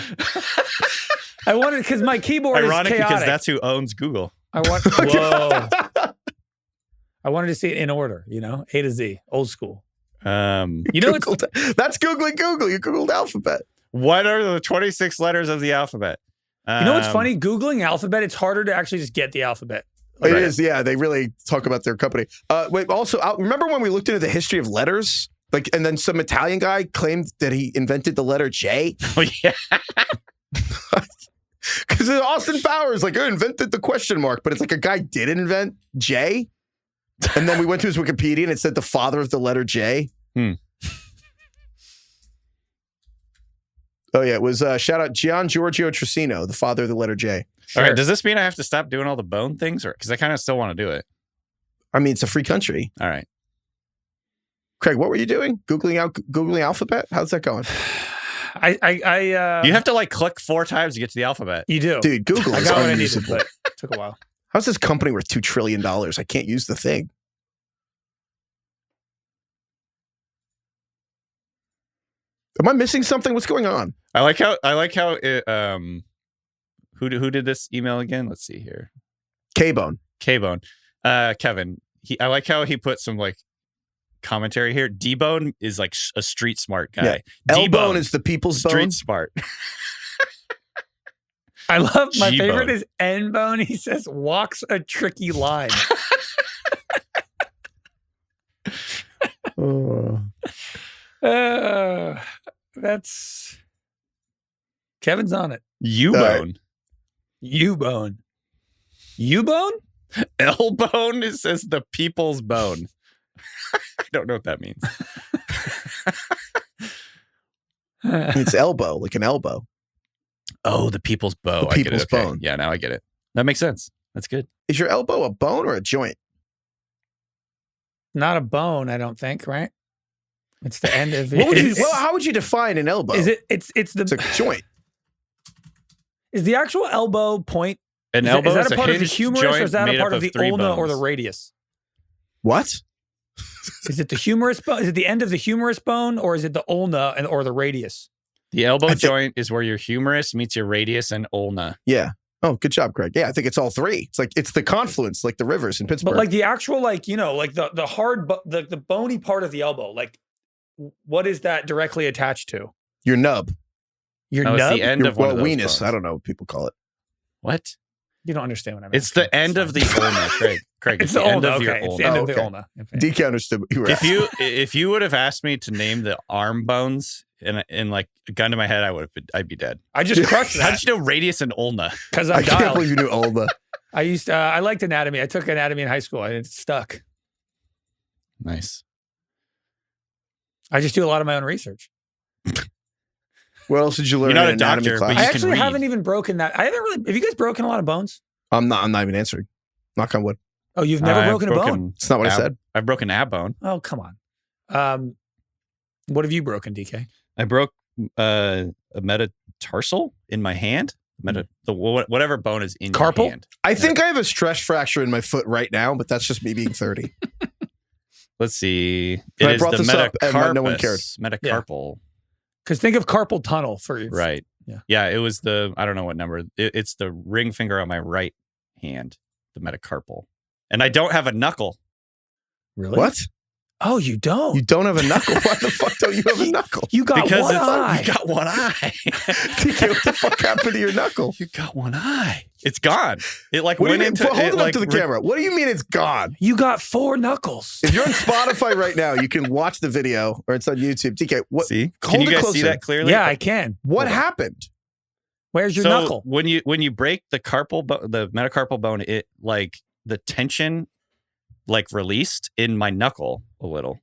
I wanted because my keyboard Ironic is chaotic. because that's who owns Google. Whoa. I wanted to see it in order, A to Z, old school. You know, that's Googling Google. You Googled alphabet. What are the 26 letters of the alphabet? You know what's funny? Googling alphabet, it's harder to actually just get the alphabet. It is, yeah. They really talk about their company. Wait, also, remember when we looked into the history of letters? And then some Italian guy claimed that he invented the letter J? Oh, yeah. Because Austin Powers, invented the question mark, but it's like a guy didn't invent J. And then we went to his Wikipedia and it said the father of the letter J. Oh, yeah. It was shout out Gian Giorgio Trissino, the father of the letter J. Sure. All right. Does this mean I have to stop doing all the bone things? Because I kind of still want to do it. I mean, it's a free country. All right. Craig, what were you doing? Googling alphabet? How's that going? You have to click 4 times to get to the alphabet. You do. Dude, Google is I got what I needed, unusable. but it took a while. How's this company worth $2 trillion? I can't use the thing. Am I missing something? What's going on? I like how it, who did this email again? Let's see here. K-Bone. Kevin. I like how he put some commentary here. D-Bone is a street smart guy. Yeah. L-Bone is the people's bone. Street smart. I love my G-bone. favorite is N-Bone. He says walks a tricky line. That's Kevin's on it. U-bone. U-bone. U-bone? L-bone, it says the people's bone. I don't know what that means. It's elbow, like an elbow. Oh, the people's bow. The people's I get it. Okay. bone. Yeah, now I get it. That makes sense. That's good. Is your elbow a bone or a joint? Not a bone, I don't think, right? It's the end of How would you define an elbow? Is it? It's a joint. Is the actual elbow point? An elbow is that a part of the hinged humerus, joint or is that a made part up of the three ulna or the bones. radius? What? Is it the humerus bone? Is it the end of the humerus bone, or is it the ulna or the radius? The elbow joint is where your humerus meets your radius and ulna. Yeah. Oh, good job, Greg. Yeah, I think it's all three. It's the confluence, like the rivers in Pittsburgh. But like the actual, like, you know, like the hard, the bony part of the elbow, like what is that directly attached to? Your nub. Your nub? It's the end of one of those weenus. bones. I don't know what people call it. What? You don't understand what I mean. It's the end of the ulna, Craig. It's the end of your ulna. It's the end of the ulna. DK understood what you were asking. If you would have asked me to name the arm bones in like a gun to my head, I'd be dead. I just crushed that. How'd you know radius and ulna? Because I can't believe you knew ulna. I liked anatomy. I took anatomy in high school and it stuck. Nice. I just do a lot of my own research. What else did you learn? You're not in a doctor, anatomy class? but I you can actually read. haven't even broken that. I haven't really. Have you guys broken a lot of bones? I'm not even answering. Knock on wood. Oh, you've never broken a bone? It's not what I said. I've broken ab bone. Oh, come on. What have you broken, DK? I broke a metatarsal in my hand. Whatever bone is in Carpal? your hand. I think I have a stress fracture in my foot right now, but that's just me being 30. Let's see. But I It is brought the this up and no one cared. Metacarpal. Because think of carpal tunnel for you. Right. Yeah. It was I don't know what number. It's the ring finger on my right hand, the metacarpal. And I don't have a knuckle. Really? What? Oh, you don't? You don't have a knuckle? Why the fuck don't you have a knuckle? You got Because one eye. You got one eye. DK, what the fuck happened to your knuckle? You got one eye. It's gone. It like What do you went mean? into Hold it up like, to the camera. What do you mean it's gone? You got 4 knuckles. If you're on Spotify right now, you can watch the video, or it's on YouTube. DK, what? See? Hold Can you it guys closer. see that clearly? Yeah, I can. What happened? Where's your so knuckle? when you break the the metacarpal bone, it like the tension like released in my knuckle a little.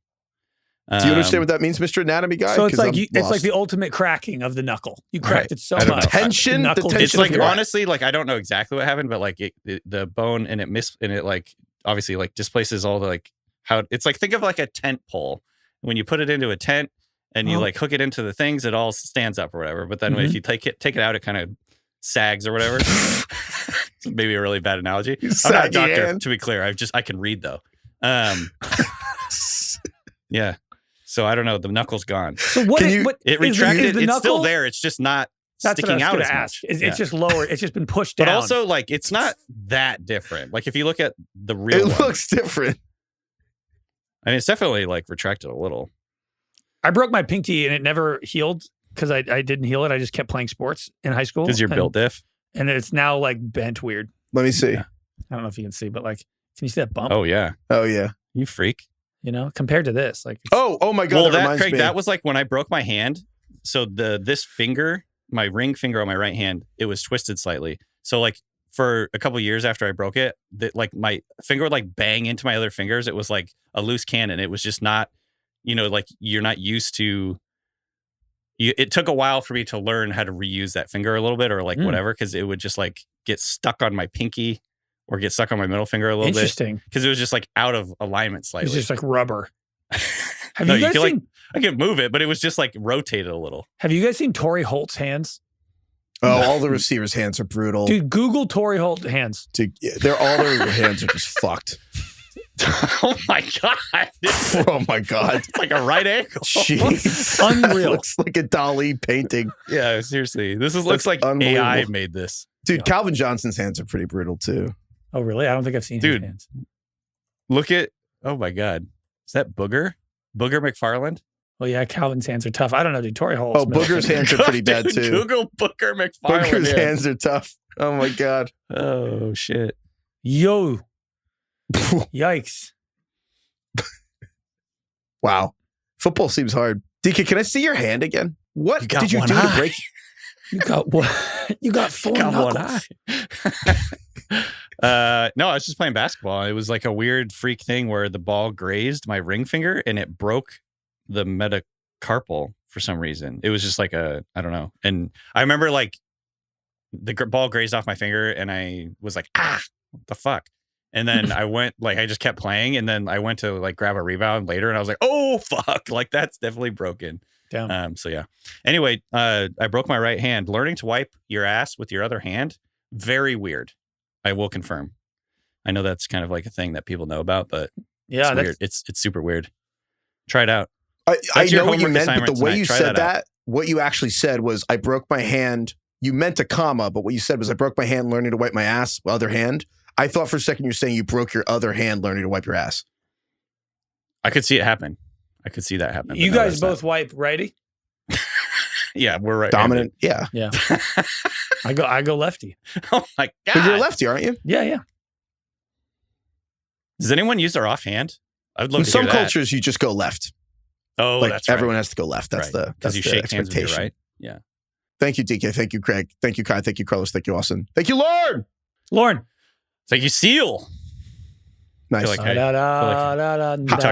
Do you understand what that means, Mr. Anatomy guy? So it's 'Cause like I'm it's like lost. the ultimate cracking of the knuckle. You cracked it so I don't much. know. Tension. The Knuckle tension. It's like of your- honestly, like I don't know exactly what happened, but like the bone and it like obviously like displaces all the like how it's like think of like a tent pole. When you put it into a tent and you like hook it into the things, it all stands up or whatever. But then if you take it out, it kind of sags or whatever. Maybe a really bad analogy. I'm not a doctor, hand. to be clear. I can read though. Yeah. So I don't know. The knuckle's gone. So what? Can you- what It is retracted. is the It's knuckle, still there. It's just not That's what I sticking was out going as to much. ask. It's Yeah. just lower. It's just been pushed down. But also, like, it's not that different. Like, if you look at the real It one, looks different. I mean, it's definitely like retracted a little. I broke my pinky and it never healed because I didn't heal it. I just kept playing sports in high school. Because you're built diff. And it's now like bent weird. Let me see. Yeah. I don't know if you can see, but like, can you see that bump? Oh yeah, Oh yeah. you freak. You know, compared to this, like, it's, Oh my God. Well, that reminds Craig, me. that was like when I broke my hand. So this finger, my ring finger on my right hand, it was twisted slightly. So like for a couple of years after I broke it, like my finger would like bang into my other fingers. It was like a loose cannon. It was just not, like you're not used to. It took a while for me to learn how to reuse that finger a little bit or like whatever, because it would just like get stuck on my pinky or get stuck on my middle finger a little bit. interesting. Because it was just like out of alignment It's slightly. just like rubber. Have No, you guys can, seen? I could move it, but it was just like rotated a little. Have you guys seen Torrey Holt's hands? Oh, all the receivers' hands are brutal. Dude, Google Torrey Holt hands. All their hands are just fucked. Oh my God. Oh my God. It's like a right ankle. Jeez. Unreal. Looks like a Dali painting. Yeah, seriously. This looks That's like unbelievable. AI made this. Dude, Calvin Johnson's hands are pretty brutal too. Oh, really? I don't think I've seen Dude. his hands. Look at, oh my God. Is that Booger? Booger McFarland? Well, yeah, Calvin's hands are tough. I don't know, dude. Torrey Holt. Oh, Booger's hands are pretty bad Dude, too. Google Booger McFarland. Booger's hands are tough. Oh my God. Oh shit. Yo. Yikes. Wow. Football seems hard. DK, can I see your hand again? What You got did you one do to eye. break? You got what? You got 4 Got one knuckles. No, I was just playing basketball. It was like a weird freak thing where the ball grazed my ring finger and it broke the metacarpal for some reason. It was just like I don't know. And I remember like the ball grazed off my finger and I was like, what the fuck? And then I went, like, I just kept playing, and then I went to like grab a rebound later, and I was like, oh fuck, like that's definitely broken. Damn. So yeah. Anyway, I broke my right hand. Learning to wipe your ass with your other hand, very weird. I will confirm. I know that's kind of like a thing that people know about, but Yeah, it's weird. It's super weird. Try it out. I know what you homework meant, but assignment the way tonight. you Try said that out. what you actually said was, I broke my hand. You meant a comma, but what you said was, I broke my hand learning to wipe my ass, other hand. I thought for a second you were saying you broke your other hand learning to wipe your ass. I could see it happen. I could see that happen. You guys both wipe righty? Yeah, we're right. Dominant. Yeah. Yeah. I go lefty. Oh my god. But you're a lefty, aren't you? Yeah. Does anyone use their offhand? I would love In to some hear that. cultures, you just go left. Oh, Like that's right. everyone has to go left. That's Right. that's you the shake hands with your expectation. right. Yeah. Thank you, DK. Thank you, Craig. Thank you, Kai. Thank you, Carlos. Thank you, Austin. Thank you, Lord. Lauren. Thank you, Seal. Nice. like we talked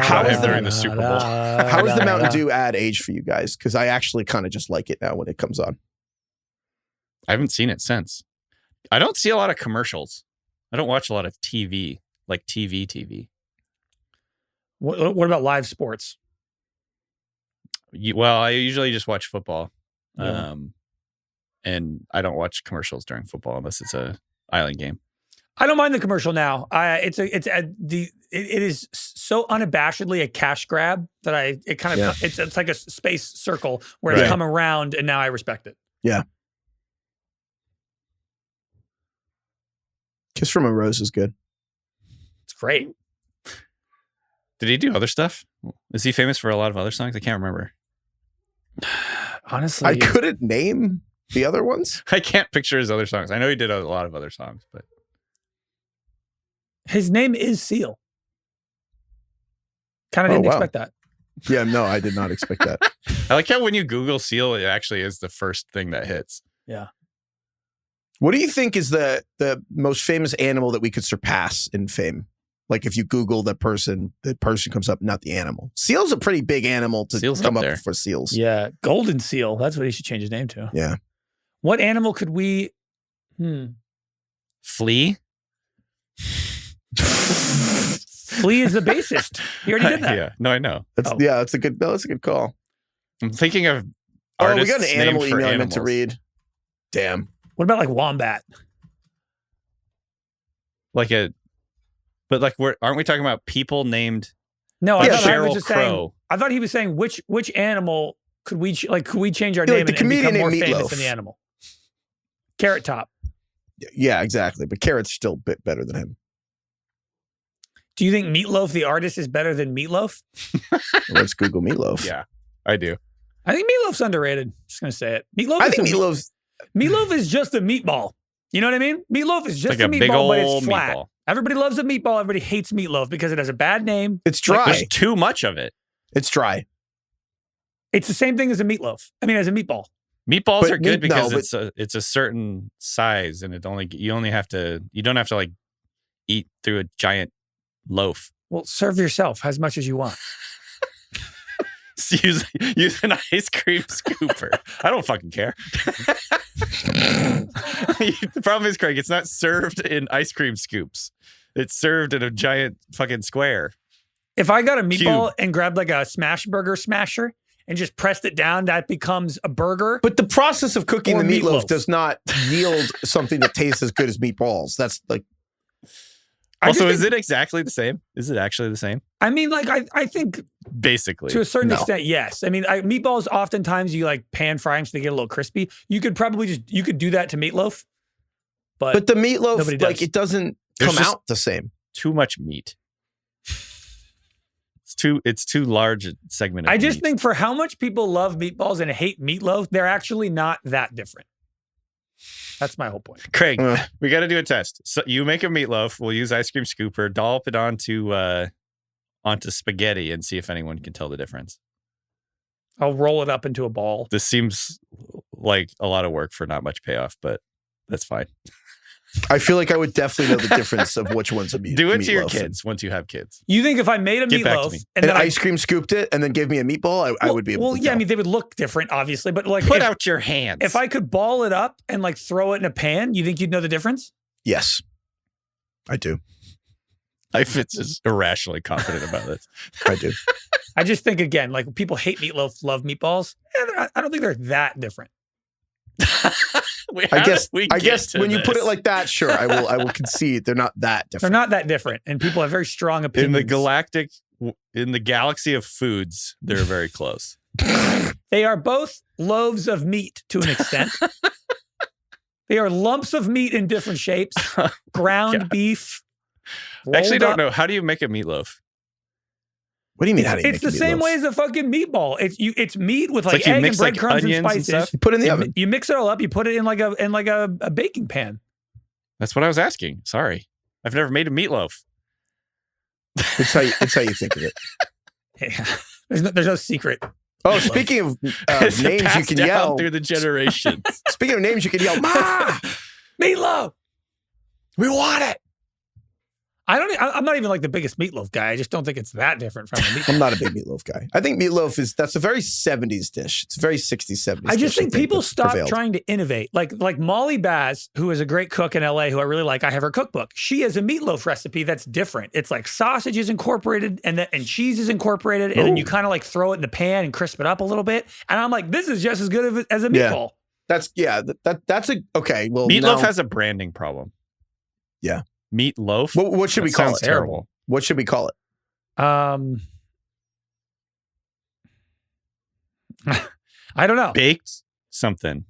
about him during the Super Bowl. How is the Mountain Dew ad age for you guys? Because I actually kind of just like it now when it comes on. I haven't seen it since. I don't see a lot of commercials. I don't watch a lot of TV, like TV. What about live sports? Well, I usually just watch football. Yeah. And I don't watch commercials during football unless it's a island game. I don't mind the commercial now. It is so unabashedly a cash grab that it's like a space circle where it's come around, and now I respect it. Yeah. Kiss from a Rose is good. It's great. Did he do other stuff? Is he famous for a lot of other songs? I can't remember. Honestly, I couldn't name the other ones. I can't picture his other songs. I know he did a lot of other songs, but his name is Seal. Kind of didn't expect that. Yeah, no, I did not expect that. I like how when you Google Seal, it actually is the first thing that hits. Yeah. What do you think is the most famous animal that we could surpass in fame? Like if you Google the person comes up, not the animal. Seal's a pretty big animal to Seal's come up up there. for seals. Yeah. Golden Seal. That's what he should change his name to. Yeah. What animal could we... Flea? Flea is the bassist. He already did that. Yeah. No, I know. That's a good call. I'm thinking of We artists got an animal named for email I meant to animals. read. Damn. What about like Wombat? But aren't we talking about people named? No, Yeah, I thought I was Sheryl just Crow. saying. I thought he was saying which animal could we could we change our Yeah, name like the and become comedian more named famous Meatloaf. than the animal? Carrot Top. Yeah, exactly. But Carrot's still a bit better than him. Do you think Meatloaf the artist is better than Meatloaf? Let's Google Meatloaf. Yeah, I do. I think Meatloaf's underrated. Just gonna say it. I think Meatloaf is just a meatball. You know what I mean? Meatloaf is just Like a a big meatball, but ol' it's flat. meatball. Everybody loves a meatball. Everybody hates meatloaf because it has a bad name. It's dry. There's too much of it. It's dry. It's the same thing as a meatloaf. I mean, as a meatball. Meatballs But are good because but- it's a certain size, and you don't have to like eat through a giant loaf. Well, serve yourself as much as you want. Use an ice cream scooper. I don't fucking care. The problem is, Craig, it's not served in ice cream scoops. It's served in a giant fucking square. If I got a meatball and grabbed like a smash burger smasher and just pressed it down, that becomes a burger. But the process of cooking Or the meatloaf meatloaf. does not yield something that tastes as good as meatballs. That's like, Also, is it exactly the same? Is it actually the same? I mean, like, I think Basically. to a certain No. extent, yes. I mean, meatballs, oftentimes you like pan fry them so they get a little crispy. You could probably you could do that to meatloaf. but the meatloaf, nobody like does. it doesn't There's come just- out the same. Too much meat. It's too large a segment of I just meat. think for how much people love meatballs and hate meatloaf, they're actually not that different. That's my whole point. Craig, we got to do a test. So you make a meatloaf. We'll use ice cream scooper, dollop it onto spaghetti, and see if anyone can tell the difference. I'll roll it up into a ball. This seems like a lot of work for not much payoff, but that's fine. I feel like I would definitely know the difference of which one's a meat. Do it to your meatloaf. kids once you have kids. You think if I made a Get back to meatloaf me. and And then ice cream scooped it and then gave me a meatball, I would be able to yeah, I tell. mean, they would look different, obviously, but like Put if, out your hands. if I could ball it up and like throw it in a pan, you think you'd know the difference? Yes. I do. Heifetz is irrationally confident about this. I do. I just think, again, like people hate meatloaf, love meatballs. I don't think they're that different. I guess when you put it like that, sure, I will concede they're not that different. They're not that different, and people have very strong opinions. In the galaxy of foods, they're very close. They are both loaves of meat to an extent. They are lumps of meat in different shapes. Ground beef. I actually don't know. How do you make a meatloaf? What do you mean? How do you make It's the same way as a fucking meatball. It's meat with like you egg mix and breadcrumbs and onions spices. You put it in the oven. You mix it all up. You put it in like a baking pan. That's what I was asking. Sorry, I've never made a meatloaf. It's how you think of it. Yeah. There's no secret. Oh, speaking of names you can yell through the generations. Speaking of names you can yell, Ma! Meatloaf. We want it. I'm not even like the biggest meatloaf guy. I just don't think it's that different from a meatloaf. I'm not a big meatloaf guy. I think meatloaf that's a very 70s dish. It's a very 60s, 70s I just dish, think people stop prevailed. trying to innovate. Like Molly Baz, who is a great cook in LA, who I really like. I have her cookbook. She has a meatloaf recipe that's different. It's like sausage is incorporated and cheese is incorporated. And then you kind of like throw it in the pan and crisp it up a little bit. And I'm like, this is just as good as a meatball. That's okay. Well, meatloaf has a branding problem. Yeah. Meatloaf. What should we call it? Terrible. What should we call it? I don't know. Baked something.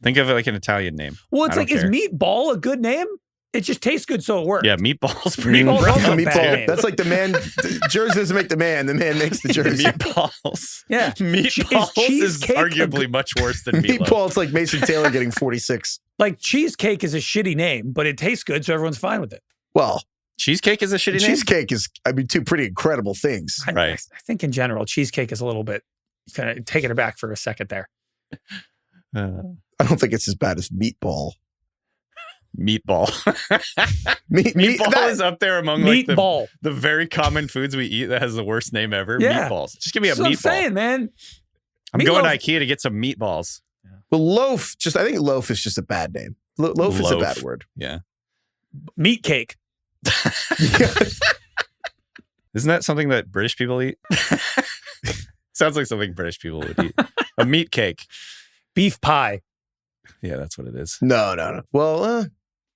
Think of it like an Italian name. Well, it's like, is meatball a good name? It just tastes good, so it works. Yeah, meatball's pretty Meatball's rough. also a bad name. That's like the man. The jersey doesn't make the man makes the jersey. Meatballs. Yeah. Meatballs is arguably much worse than meatloaf. Meatball, it's like Mason Taylor getting 46. Like cheesecake is a shitty name, but it tastes good, so everyone's fine with it. Well, cheesecake is a shitty name? Cheesecake is, two pretty incredible things. I think in general, cheesecake is a little bit, kind of taking it back for a second there. I don't think it's as bad as meatball. Meatball. Meatball is up there among like the very common foods we eat that has the worst name ever. Yeah. Meatballs. Just give me a meatball. I'm saying, man. I'm going to IKEA to get some meatballs. Well, loaf, I think loaf is just a bad name. Loaf is a bad word. Yeah. Meatcake. Isn't that something that British people eat? Sounds like something British people would eat. A meat cake. Beef pie. Yeah, that's what it is. No. Well,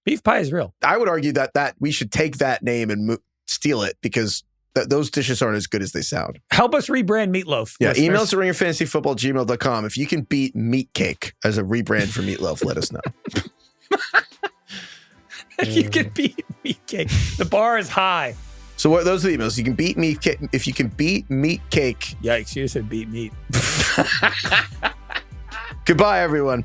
beef pie is real. I would argue that we should take that name and steal it because those dishes aren't as good as they sound. Help us rebrand meatloaf. Yeah, email us at ringerfantasyfootball@gmail.com. If you can beat Meatcake as a rebrand for meatloaf, let us know. If you can beat Meatcake, the bar is high. So what? Those are the emails. You can beat Meatcake. If you can beat Meatcake. Yikes! You just said beat meat. Goodbye, everyone.